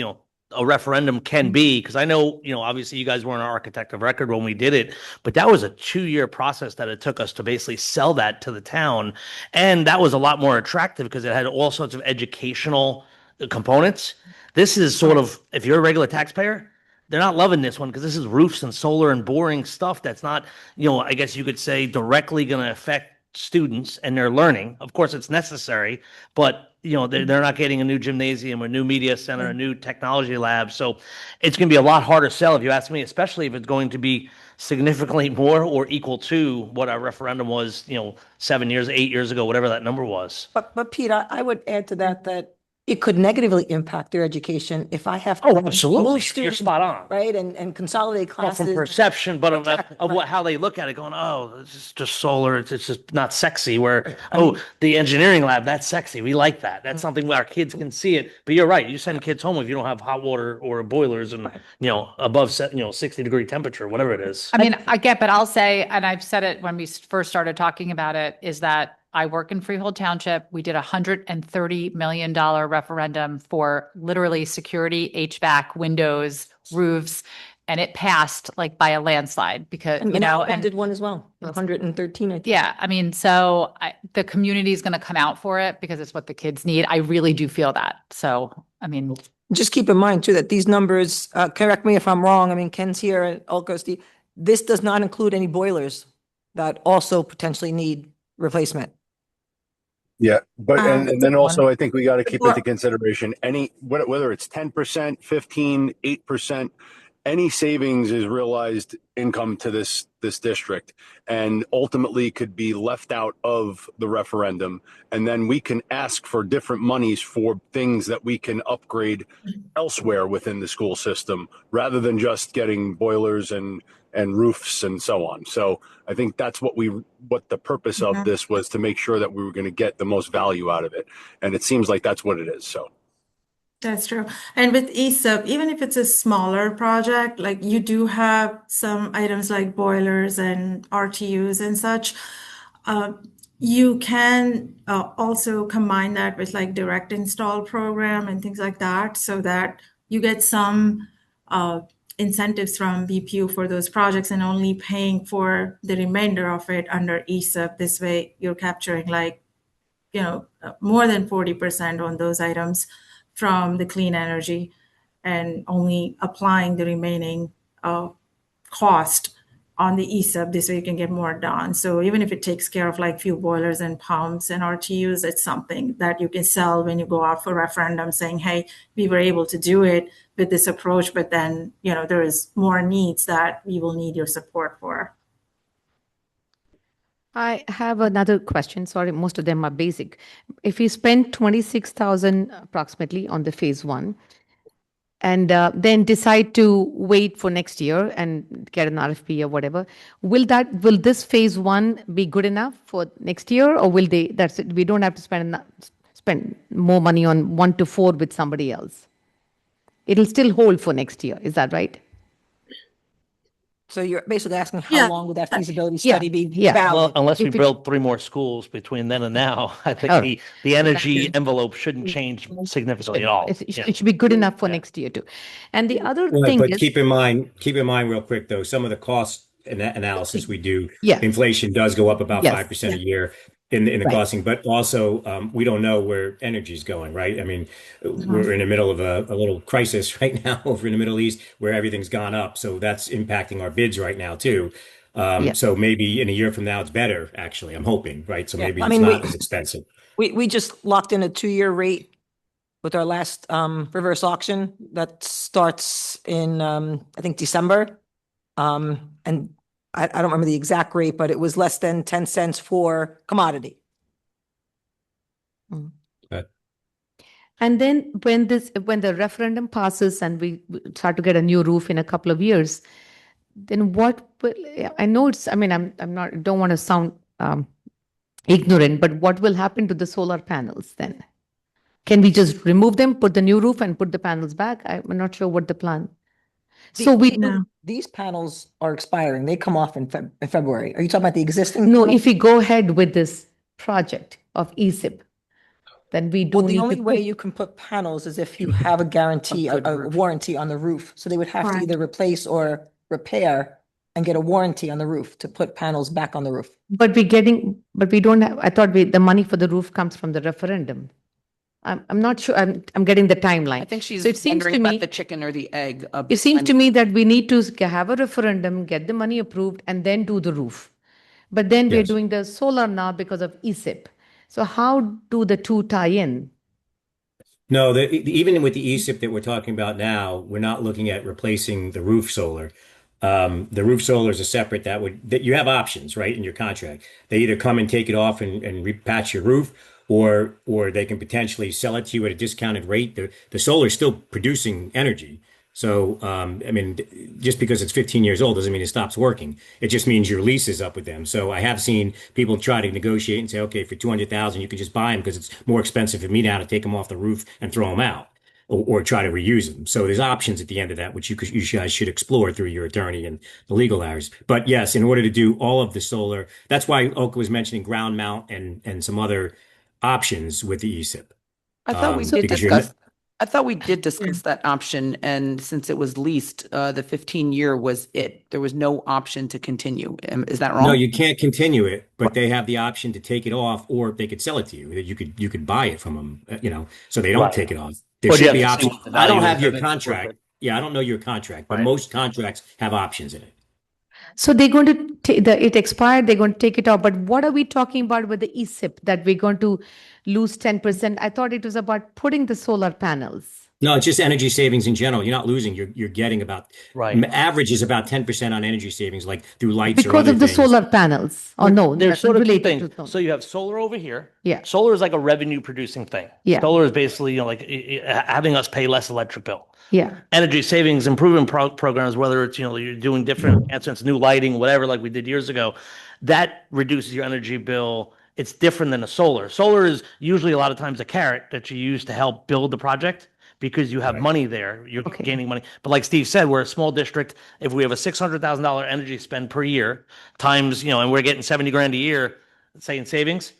referendum can be. Because I know, obviously you guys weren't an architect of record when we did it, but that was a 2-year process that it took us to basically sell that to the town. And that was a lot more attractive because it had all sorts of educational components. This is sort of, if you're a regular taxpayer, they're not loving this one because this is roofs and solar and boring stuff that's not, I guess you could say directly going to affect students and their learning. Of course, it's necessary, but they're not getting a new gymnasium, a new media center, a new technology lab. So it's going to be a lot harder sell if you ask me, especially if it's going to be significantly more or equal to what our referendum was, 7 years, 8 years ago, whatever that number was. but Pete, I would add to that it could negatively impact their education if I have to Oh, absolutely. move You're students, spot on. right, and consolidate Well, classes. from perception, but of how they look at it, going, oh, it's just solar. It's just not sexy. Where, the engineering lab, that's sexy. We like that. That's something where our kids can see it. But you're right. You send kids home if you don't have hot water or boilers and, above, 60-degree temperature, whatever it is. I mean, I get, but I'll say, and I've said it when we first started talking about it, is that I work in Freehold Township. We did $130 million referendum for literally security, HVAC, windows, roofs, and it passed like by a landslide because, And you know, Alabama and did one as well, 113, I think. yeah, I mean, so the community is going to come out for it because it's what the kids need. I really do feel that. So, I mean, Just keep in mind too, that these numbers, correct me if I'm wrong, I mean, Ken's here and Ulko, Steve, this does not include any boilers that also potentially need replacement. Yeah, but and then also I think we got to keep into Before- consideration whether it's 10%, 15, 8%, any savings is realized income to this district and ultimately could be left out of the referendum. And then we can ask for different monies for things that we can upgrade elsewhere within the school system rather than just getting boilers and roofs and so on. So I think that's what the purpose of this was, to make sure that we were going to get the most value out of it. And it seems like that's what it is. So That's true. And with ESUP, even if it's a smaller project, like you do have some items like boilers and RTUs and such. You can also combine that with like direct install program and things like that, so that you get some incentives from BPU for those projects and only paying for the remainder of it under ESUP. This way, you're capturing like, more than 40% on those items from the clean energy and only applying the remaining cost on the ESUP. This way you can get more done. So even if it takes care of like few boilers and pumps and RTUs, it's something that you can sell when you go out for referendum saying, hey, we were able to do it with this approach, but then, there is more needs that we will need your support for. I have another question. Sorry, most of them are basic. If we spend 26,000 approximately on the phase one, and then decide to wait for next year and get an RFP or whatever, will this phase one be good enough for next year, or will that's it, we don't have to spend more money on 1 to 4 with somebody else? It'll still hold for next year. Is that right? So you're basically asking how Yeah. long would that feasibility Yeah, study be yeah. Well, valid? unless we If it- build 3 more schools between then and now, I think All right. the energy envelope shouldn't change significantly at all. It should be good enough for next year too. And the other Right, thing but is, keep in mind real quick though, some of the cost analysis we do, yeah, inflation does go up about yes, 5% a year in the right. costing, but also we don't know where energy is going, right? I mean, we're in the middle of a little crisis right now over in the Middle East where everything's gone up, so that's impacting our bids right now too. Yeah. So maybe in a year from now it's better, actually. I'm hoping, right? So Yeah, maybe I it's mean, not as expensive. We just locked in a 2-year rate with our last reverse auction that starts in I think December. And I don't remember the exact rate, but it was less than 10 cents for commodity. And then when the referendum passes and we start to get a new roof in a couple of years, then I know I mean, don't want to sound ignorant, but what will happen to the solar panels then? Can we just remove them, put the new roof and put the panels back? I'm not sure what the plan. So These panels are expiring. They come off in February. Are you talking about the existing? no, panels? if we go ahead with this project of ESIP, then we do Well, the need only to way put- you can put panels is if you have a guarantee, a warranty on the roof. So they would have to Correct. either replace or repair and get a warranty on the roof to put panels back on the roof. but we don't have, I thought the money for the roof comes from the referendum. I'm not sure. I'm getting the timeline. I think she's So it seems wondering to about me the chicken or the egg. it seems to me that we need to have a referendum, get the money approved, and then do the roof. But then we're Yes. doing the solar now because of ESIP. So how do the two tie in? No, even with the ESIP that we're talking about now, we're not looking at replacing the roof solar. The roof solar is a separate that you have options, right, in your contract. They either come and take it off and repatch your roof, or they can potentially sell it to you at a discounted rate. The solar is still producing energy. So, I mean, just because it's 15 years old doesn't mean it stops working. It just means your lease is up with them. So I have seen people try to negotiate and say, okay, for 200,000, you can just buy them because it's more expensive for me now to take them off the roof and throw them out. or try to reuse them. So there's options at the end of that, which you guys should explore through your attorney and the legal areas. But yes, in order to do all of the solar, that's why Oka was mentioning ground mount and some other options with the ESIP. I thought we did Because discuss, I thought we did discuss that option, and since it was leased, the 15-year was it. There was no option to continue. Is that wrong? no, you can't continue it, but they have the option to take it off, or they could sell it to you. You could buy it from them, so they don't Right. take it off. There Or do you should be have to see options. what the I don't value have is your of it? contract. Yeah, I don't know your contract, but Right. most contracts have options in it. So they're going to take it expired, they're going to take it out. But what are we talking about with the ESIP that we're going to lose 10%? I thought it was about putting the solar panels. No, it's just energy savings in general. You're not losing. You're getting about Right. average is about 10% on energy savings, like through lights or Because other of the things. solar panels. Or no, There's that's sort of two related things. to solar. So you have solar over here. Yeah. Solar is like a revenue producing thing. Yeah. Solar is basically, like having us pay less electric bill. Yeah. Energy savings improvement programs, whether it's, you're doing different enhancements, new lighting, whatever, like we did years ago, that reduces your energy bill. It's different than a solar. Solar is usually a lot of times a carrot that you use to help build the project because you have money there. You're Okay. gaining money. But like Steve said, we're a small district. If we have a $600,000 energy spend per year times, and we're getting 70 grand a year, say in savings,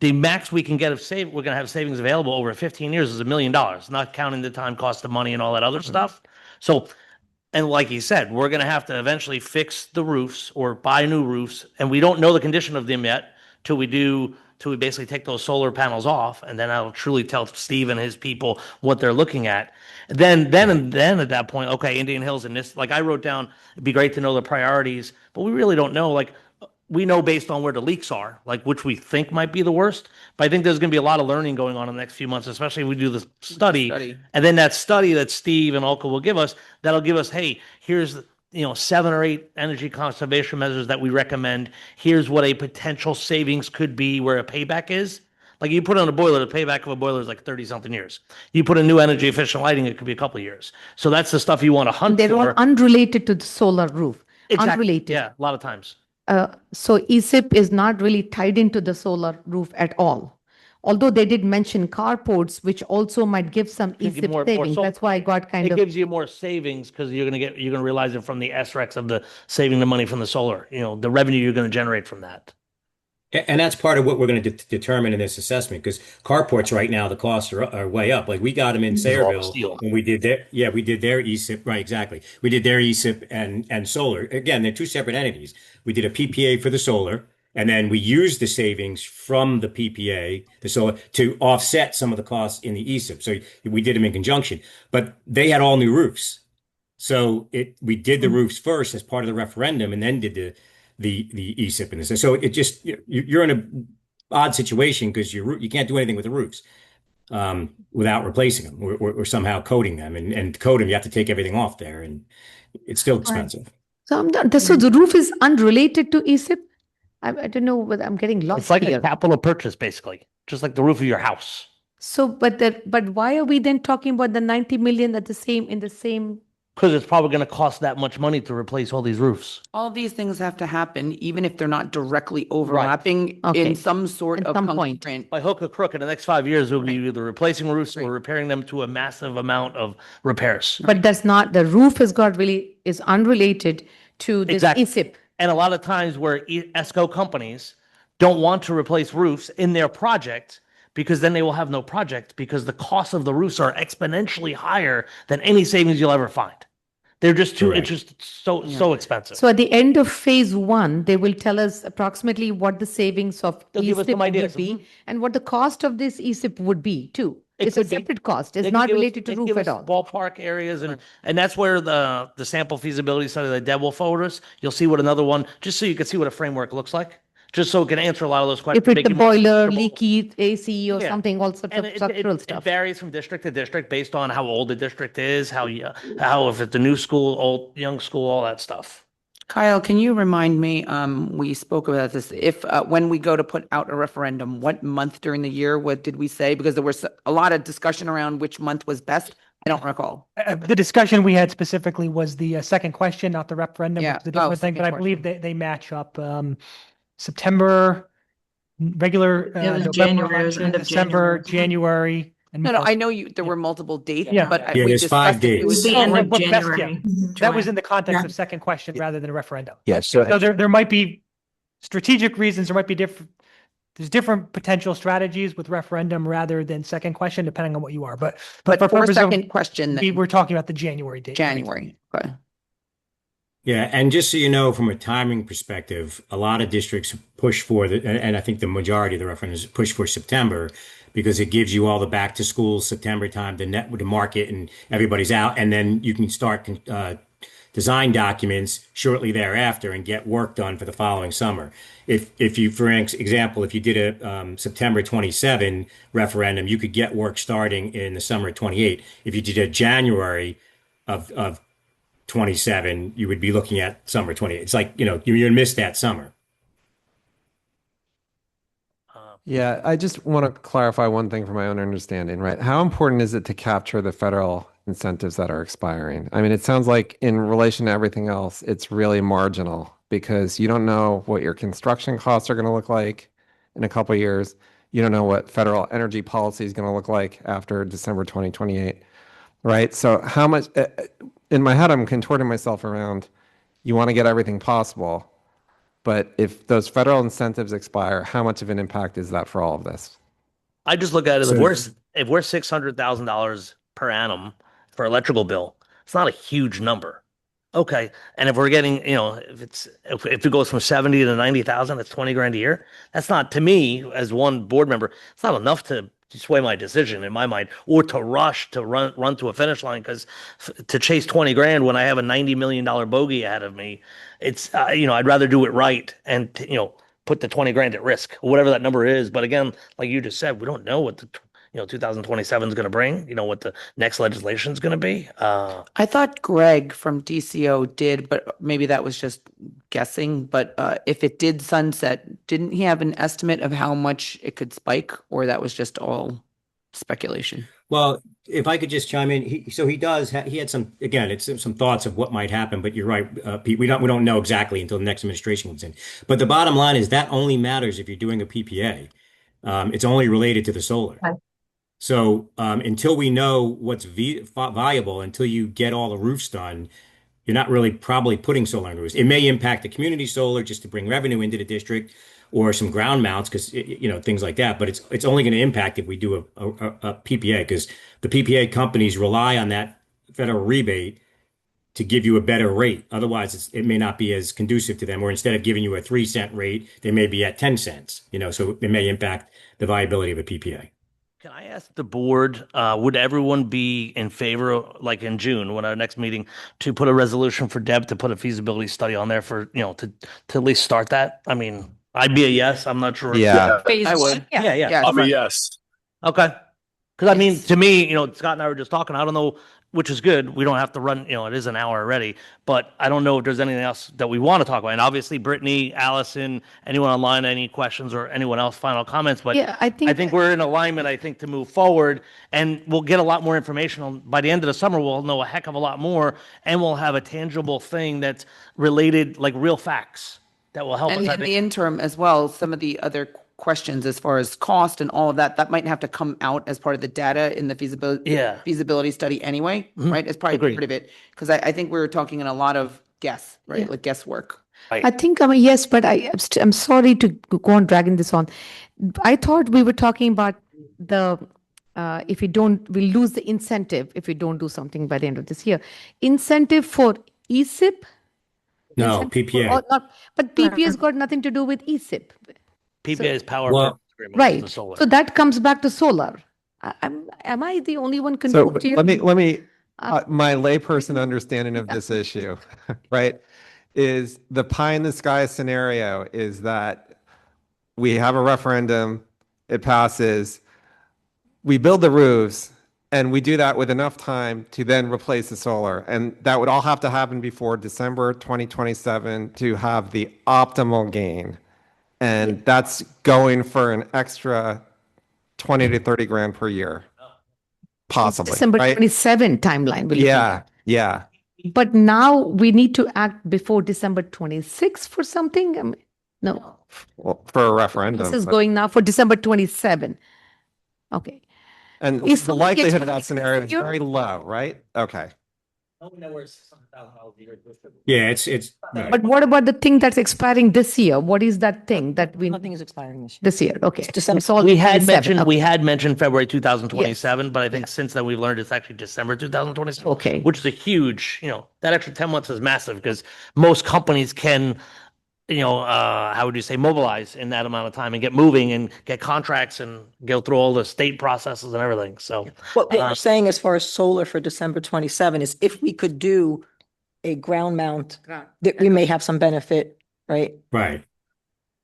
the max we can get we're going to have savings available over 15 years is $1 million, not counting the time cost of money and all that other stuff. So, and like he said, we're going to have to eventually fix the roofs or buy new roofs. And we don't know the condition of them yet till we basically take those solar panels off. And then I'll truly tell Steve and his people what they're looking at. Then at that point, okay, Indian Hills and this, like I wrote down, it'd be great to know the priorities, but we really don't know. Like, we know based on where the leaks are, like which we think might be the worst. But I think there's going to be a lot of learning going on in the next few months, especially if we do the study. And then that study that Steve and Olka will give us, that'll give us, hey, here's 7 or 8 energy conservation measures that we recommend. Here's what a potential savings could be where a payback is. Like you put on a boiler, the payback of a boiler is like 30 something years. You put in new energy efficient lighting, it could be a couple of years. So that's the stuff you want to hunt They're all for. unrelated to the solar roof. Exactly. Unrelated. Yeah, a lot of times. So ESIP is not really tied into the solar roof at all. Although they did mention carports, which also might give some Give you ESIP more savings. solar. That's why I got kind It of. gives you more savings because you're gonna realize it from the SREX of the saving the money from the solar. The revenue you're going to generate from that. And that's part of what we're going to determine in this assessment, because carports right now, the costs are way up. Like we got them in Sayreville steel. when we did their ESIP. Right, exactly. We did their ESIP and solar. Again, they're two separate entities. We did a PPA for the solar, and then we used the savings from the PPA, the solar, to offset some of the costs in the ESIP. So we did them in conjunction, but they had all new roofs. So we did the roofs first as part of the referendum, and then did the ESIP and this. So it just, you're in an odd situation because you can't do anything with the roofs without replacing them or somehow coating them. And to coat them, you have to take everything off there, and it's still expensive. So so the roof is unrelated to ESIP? I don't know whether I'm getting lost It's like here. a capital purchase, basically, just like the roof of your house. So, but why are we then talking about the 90 million in the same? Because it's probably going to cost that much money to replace all these roofs. All these things have to happen, even if they're not directly overlapping Okay. in some sort At of some point. constraint. By hook or crook, in the next 5 years, we'll be either replacing roofs or repairing them to a massive amount of repairs. But that's not, the roof is unrelated to this Exactly. ESIP. And a lot of times where ESCO companies don't want to replace roofs in their project because then they will have no project because the cost of the roofs are exponentially higher than any savings you'll ever find. They're just too, it's just so expensive. So at the end of phase 1, they will tell us approximately what the savings of They'll give us ESIP some ideas. would be and what the cost of this ESIP would be too. It It's a could be. separate cost. They It's can not give us- related they to can roof give at us all. Ballpark areas and that's where the sample feasibility study that Deb will forward us. You'll see what another one, just so you can see what a framework looks like, just so it can answer a lot of those questions. If it's make a you more boiler, comfortable. leaky AC or Yeah. something, all sorts And of structural stuff. It varies from district to district based on how old the district is, how if it's a new school, old, young school, all that stuff. Kyle, can you remind me, we spoke about this, if, when we go to put out a referendum, what month during the year, what did we say? Because there was a lot of discussion around which month was best. I don't recall. The discussion we had specifically was the second question, not the referendum, Yeah. which is a different thing, but I second believe they match up. September, regular It was November January, it was election, end of December, January. January and No, meet no, those. I know there were multiple dates, Yeah. but Yeah, we there's 5 discussed it. It was dates. the end of But best, yeah, January. that was Joanne. in the context Yeah. of second question rather than a referendum. Yeah, so So there might be strategic reasons, there might be there's different potential strategies with referendum rather than second question, depending on what you are. But But for for purpose of, second question, we were talking about the January date. right? January. Okay. Yeah, and just so you know, from a timing perspective, a lot of districts push for and I think the majority of the referendums push for September because it gives you all the back to school September time, the market and everybody's out, and then you can start design documents shortly thereafter and get work done for the following summer. If you, for example, if you did a September 27 referendum, you could get work starting in the summer of 28. If you did a January of 27, you would be looking at summer 28. It's like, you missed that summer. Yeah, I just want to clarify one thing from my own understanding, right? How important is it to capture the federal incentives that are expiring? I mean, it sounds like in relation to everything else, it's really marginal because you don't know what your construction costs are going to look like in a couple of years. You don't know what federal energy policy is going to look like after December 2028, right? So how much, in my head, I'm contorting myself around, you want to get everything possible. But if those federal incentives expire, how much of an impact is that for all of this? I just look at it, So- if we're $600,000 per annum for electrical bill, it's not a huge number. Okay. And if we're getting, if it goes from 70 to 90,000, that's 20 grand a year. That's not, to me, as one board member, it's not enough to sway my decision in my mind, or to rush to run to a finish line, because to chase 20 grand when I have a $90 million bogey ahead of me, it's, I'd rather do it right and, put the 20 grand at risk, whatever that number is. But again, like you just said, we don't know what the 2027 is going to bring, what the next legislation is going to be. I thought Greg from DCO did, but maybe that was just guessing. But if it did sunset, didn't he have an estimate of how much it could spike, or that was just all speculation? Well, if I could just chime in, he had some, again, it's some thoughts of what might happen, but you're right, Pete, we don't know exactly until the next administration comes in. But the bottom line is that only matters if you're doing a PPA. It's only related to the solar. Right. So until we know what's viable, until you get all the roofs done, you're not really probably putting solar on roofs. It may impact the community solar just to bring revenue into the district, or some ground mounts, because things like that. But it's only going to impact if we do a PPA, because the PPA companies rely on that federal rebate to give you a better rate. Otherwise, it may not be as conducive to them. Or instead of giving you a 3-cent rate, they may be at 10 cents. So it may impact the viability of a PPA. Can I ask the board, would everyone be in favor, like in June, when our next meeting, to put a resolution for Deb to put a feasibility study on there for, to at least start that? I mean, I'd be a yes. I'm not sure. Yeah. Phase I one, would. yeah. Yeah. I'll be Okay. yes. Okay. Because I mean, to me, Scott and I were just talking. I don't know, which is good. We don't have to run. It is an hour already. But I don't know if there's anything else that we want to talk about. And obviously, Brittany, Allison, anyone online, any questions, or anyone else, final comments. But Yeah, I think we're in alignment. I think to move forward, and we'll get a lot more information by the end of the summer. We'll know a heck of a lot more, and we'll have a tangible thing that's related, like real facts that will help And us. in the interim as well, some of the other questions as far as cost and all of that might have to come out as part of the data in the feasibility study anyway, right? It's probably Agreed. part of it. Because I think we were talking in a lot of guess, right? Yeah. Like guesswork. I think yes, but I'm sorry to go on dragging this on. I thought we were talking about the if we don't, we lose the incentive if we don't do something by the end of this year. Incentive for ESIP? No, Incentive PPA. or not, but PPA has got nothing to do with ESIP. PPA is power Well, purchase agreement, which is the Right. solar. So that comes back to solar. Am I the only one So confused here? let me my layperson understanding of this issue, right, is the pie in the sky scenario is that we have a referendum, it passes, we build the roofs, and we do that with enough time to then replace the solar. And that would all have to happen before December 2027 to have the optimal gain. And that's going for an extra 20 to 30 grand per year. Possibly. December right? 27 timeline. Will you Yeah. Yeah. But now we need to act before December 26 for something? No, Well, for a referendum. this is but- going now for December 27. Okay. And Is the something likelihood of that expiring scenario this is year? very low, right? Okay. Yeah, it's right. But what about the thing that's expiring this year? What is that thing that we, Nothing is expiring this year. this year? Okay. It's December. It's all We had 27. mentioned, Okay. we had mentioned February 2027, but I think since then we've learned it's actually December 2027. Okay. Which is a huge, that extra 10 months is massive because most companies can, how would you say, mobilize in that amount of time and get moving and get contracts and go through all the state processes and everything. So What we're saying as far as solar for December 27 is if we could do a ground mount, that we may have some benefit, right? Right.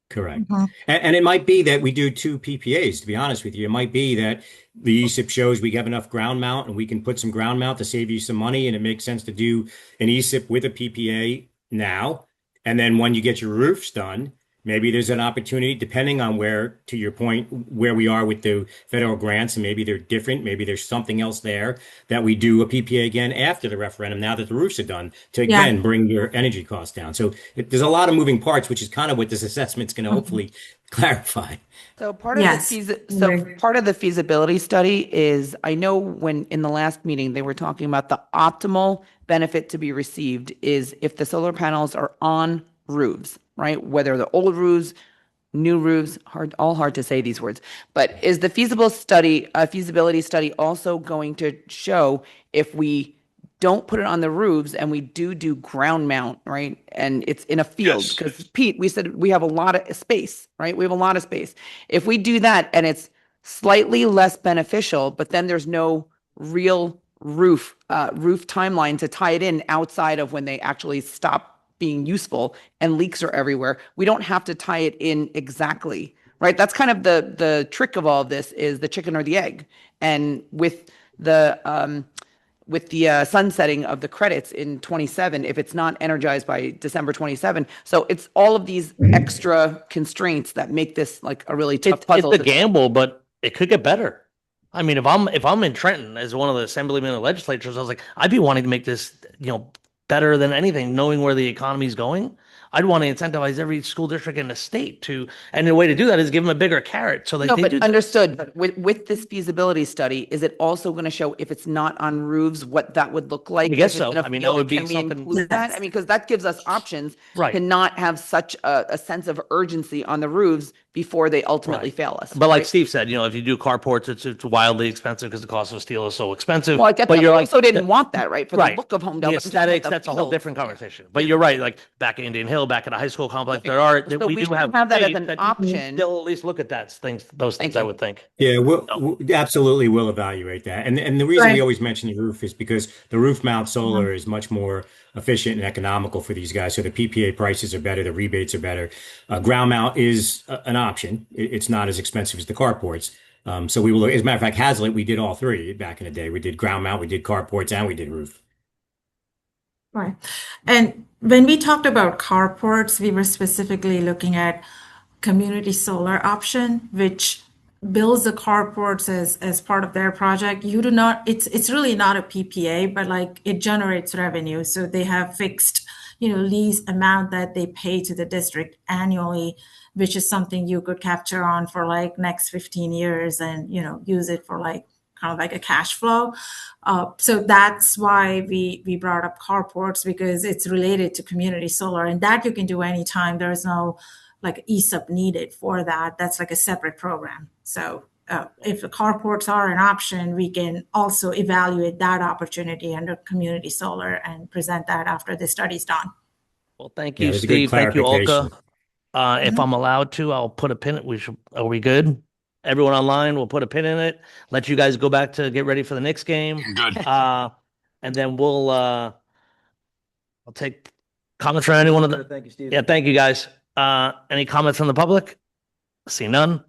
Correct. Mhm. And it might be that we do 2 PPAs, to be honest with you. It might be that the ESIP shows we have enough ground mount and we can put some ground mount to save you some money. And it makes sense to do an ESIP with a PPA now. And then when you get your roofs done, maybe there's an opportunity, depending on where, to your point, where we are with the federal grants, and maybe they're different. Maybe there's something else there that we do a PPA again after the referendum, now that the roofs are done, to Yeah. again bring your energy costs down. So there's a lot of moving parts, which is kind of what this assessment's going to hopefully clarify. So part of Yes. part of the feasibility study is, I know when in the last meeting, they were talking about the optimal benefit to be received is if the solar panels are on roofs, right? Whether the old roofs, new roofs, all hard to say these words. But is the feasibility study also going to show if we don't put it on the roofs and we do ground mount, right? And it's in a field, Yes. because Pete, we said we have a lot of space, right? We have a lot of space. If we do that and it's slightly less beneficial, but then there's no real roof timeline to tie it in outside of when they actually stop being useful and leaks are everywhere, we don't have to tie it in exactly, right? That's kind of the trick of all of this, is the chicken or the egg. And with the sunsetting of the credits in 27, if it's not energized by December 27. So it's all of these extra constraints that make this like a really tough puzzle. It's a gamble, but it could get better. I mean, if I'm in Trenton as one of the assemblymen and legislatures, I was like, I'd be wanting to make this, better than anything, knowing where the economy is going. I'd want to incentivize every school district in the state and the way to do that is give them a bigger carrot. So No, they but do. understood. But with this feasibility study, is it also going to show if it's not on roofs, what that would look like? I guess If it's so. in a I mean, that field? would be Can we something- include that? I mean, because that gives us options Right. to not have such a sense of urgency on the roofs before they ultimately Right. fail us. But like right? Steve said, if you do carports, it's wildly expensive because the cost of steel is so expensive. Well, I get but that. you're We like, also didn't want that, right? For the right. look of Holmdel. The but just aesthetics, the that's a whole field. different conversation. But you're right. Like back at Indian Hill, back at a high school complex, So we we do should have have that as space an that you can option. still at least look at those Thank things, I you. would think. Yeah, we'll absolutely will evaluate that. And the reason we Right. always mention the roof is because the roof mount solar is much more efficient and economical for these guys. So the PPA prices are better, the rebates are better. Ground mount is an option. It's not as expensive as the carports. So we will, as a matter of fact, Hazlitt, we did all 3 back in the day. We did ground mount, we did carports, and we did roof. Right. And when we talked about carports, we were specifically looking at community solar option, which bills the carports as part of their project. You do not, it's really not a PPA, but like it generates revenue. So they have fixed, lease amount that they pay to the district annually, which is something you could capture on for like next 15 years and, use it for like kind of like a cash flow. So that's why we brought up carports, because it's related to community solar, and that you can do anytime. There is no like ESOP needed for that. That's like a separate program. So if the carports are an option, we can also evaluate that opportunity under community solar and present that after the study's done. Well, thank Yeah, you, there's a good Steve. Thank you, clarification. Olga. If I'm allowed to, I'll put a pin. Are we good? Everyone online, we'll put a pin in it. Let you guys go back to get ready for the Knicks game. Good. And then I'll take comments from anyone of the. Thank you, Steve. Yeah, thank you guys. Any comments from the public? See none.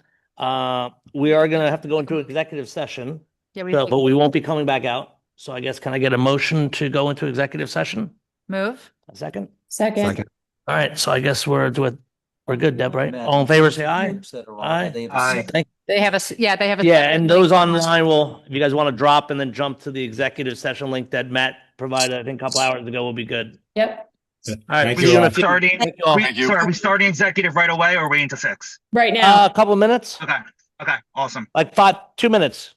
We are gonna have to go into executive session, Yeah, but we won't be coming back out. So I guess, can I get a motion to go into executive session? move. A second? Second. All right, so I guess we're good, Deb, right? All in favor, say aye. Aye. Aye. They have they have a. Yeah, and those online will, if you guys want to drop and then jump to the executive session link that Matt provided, I think a couple hours ago, will be good. Yep. All right. Thank see you in a all. few- Starting, Thank you all. Thank you. so are we starting executive right away or waiting till 6? Right now. A couple of minutes, Okay, awesome. like 2 minutes.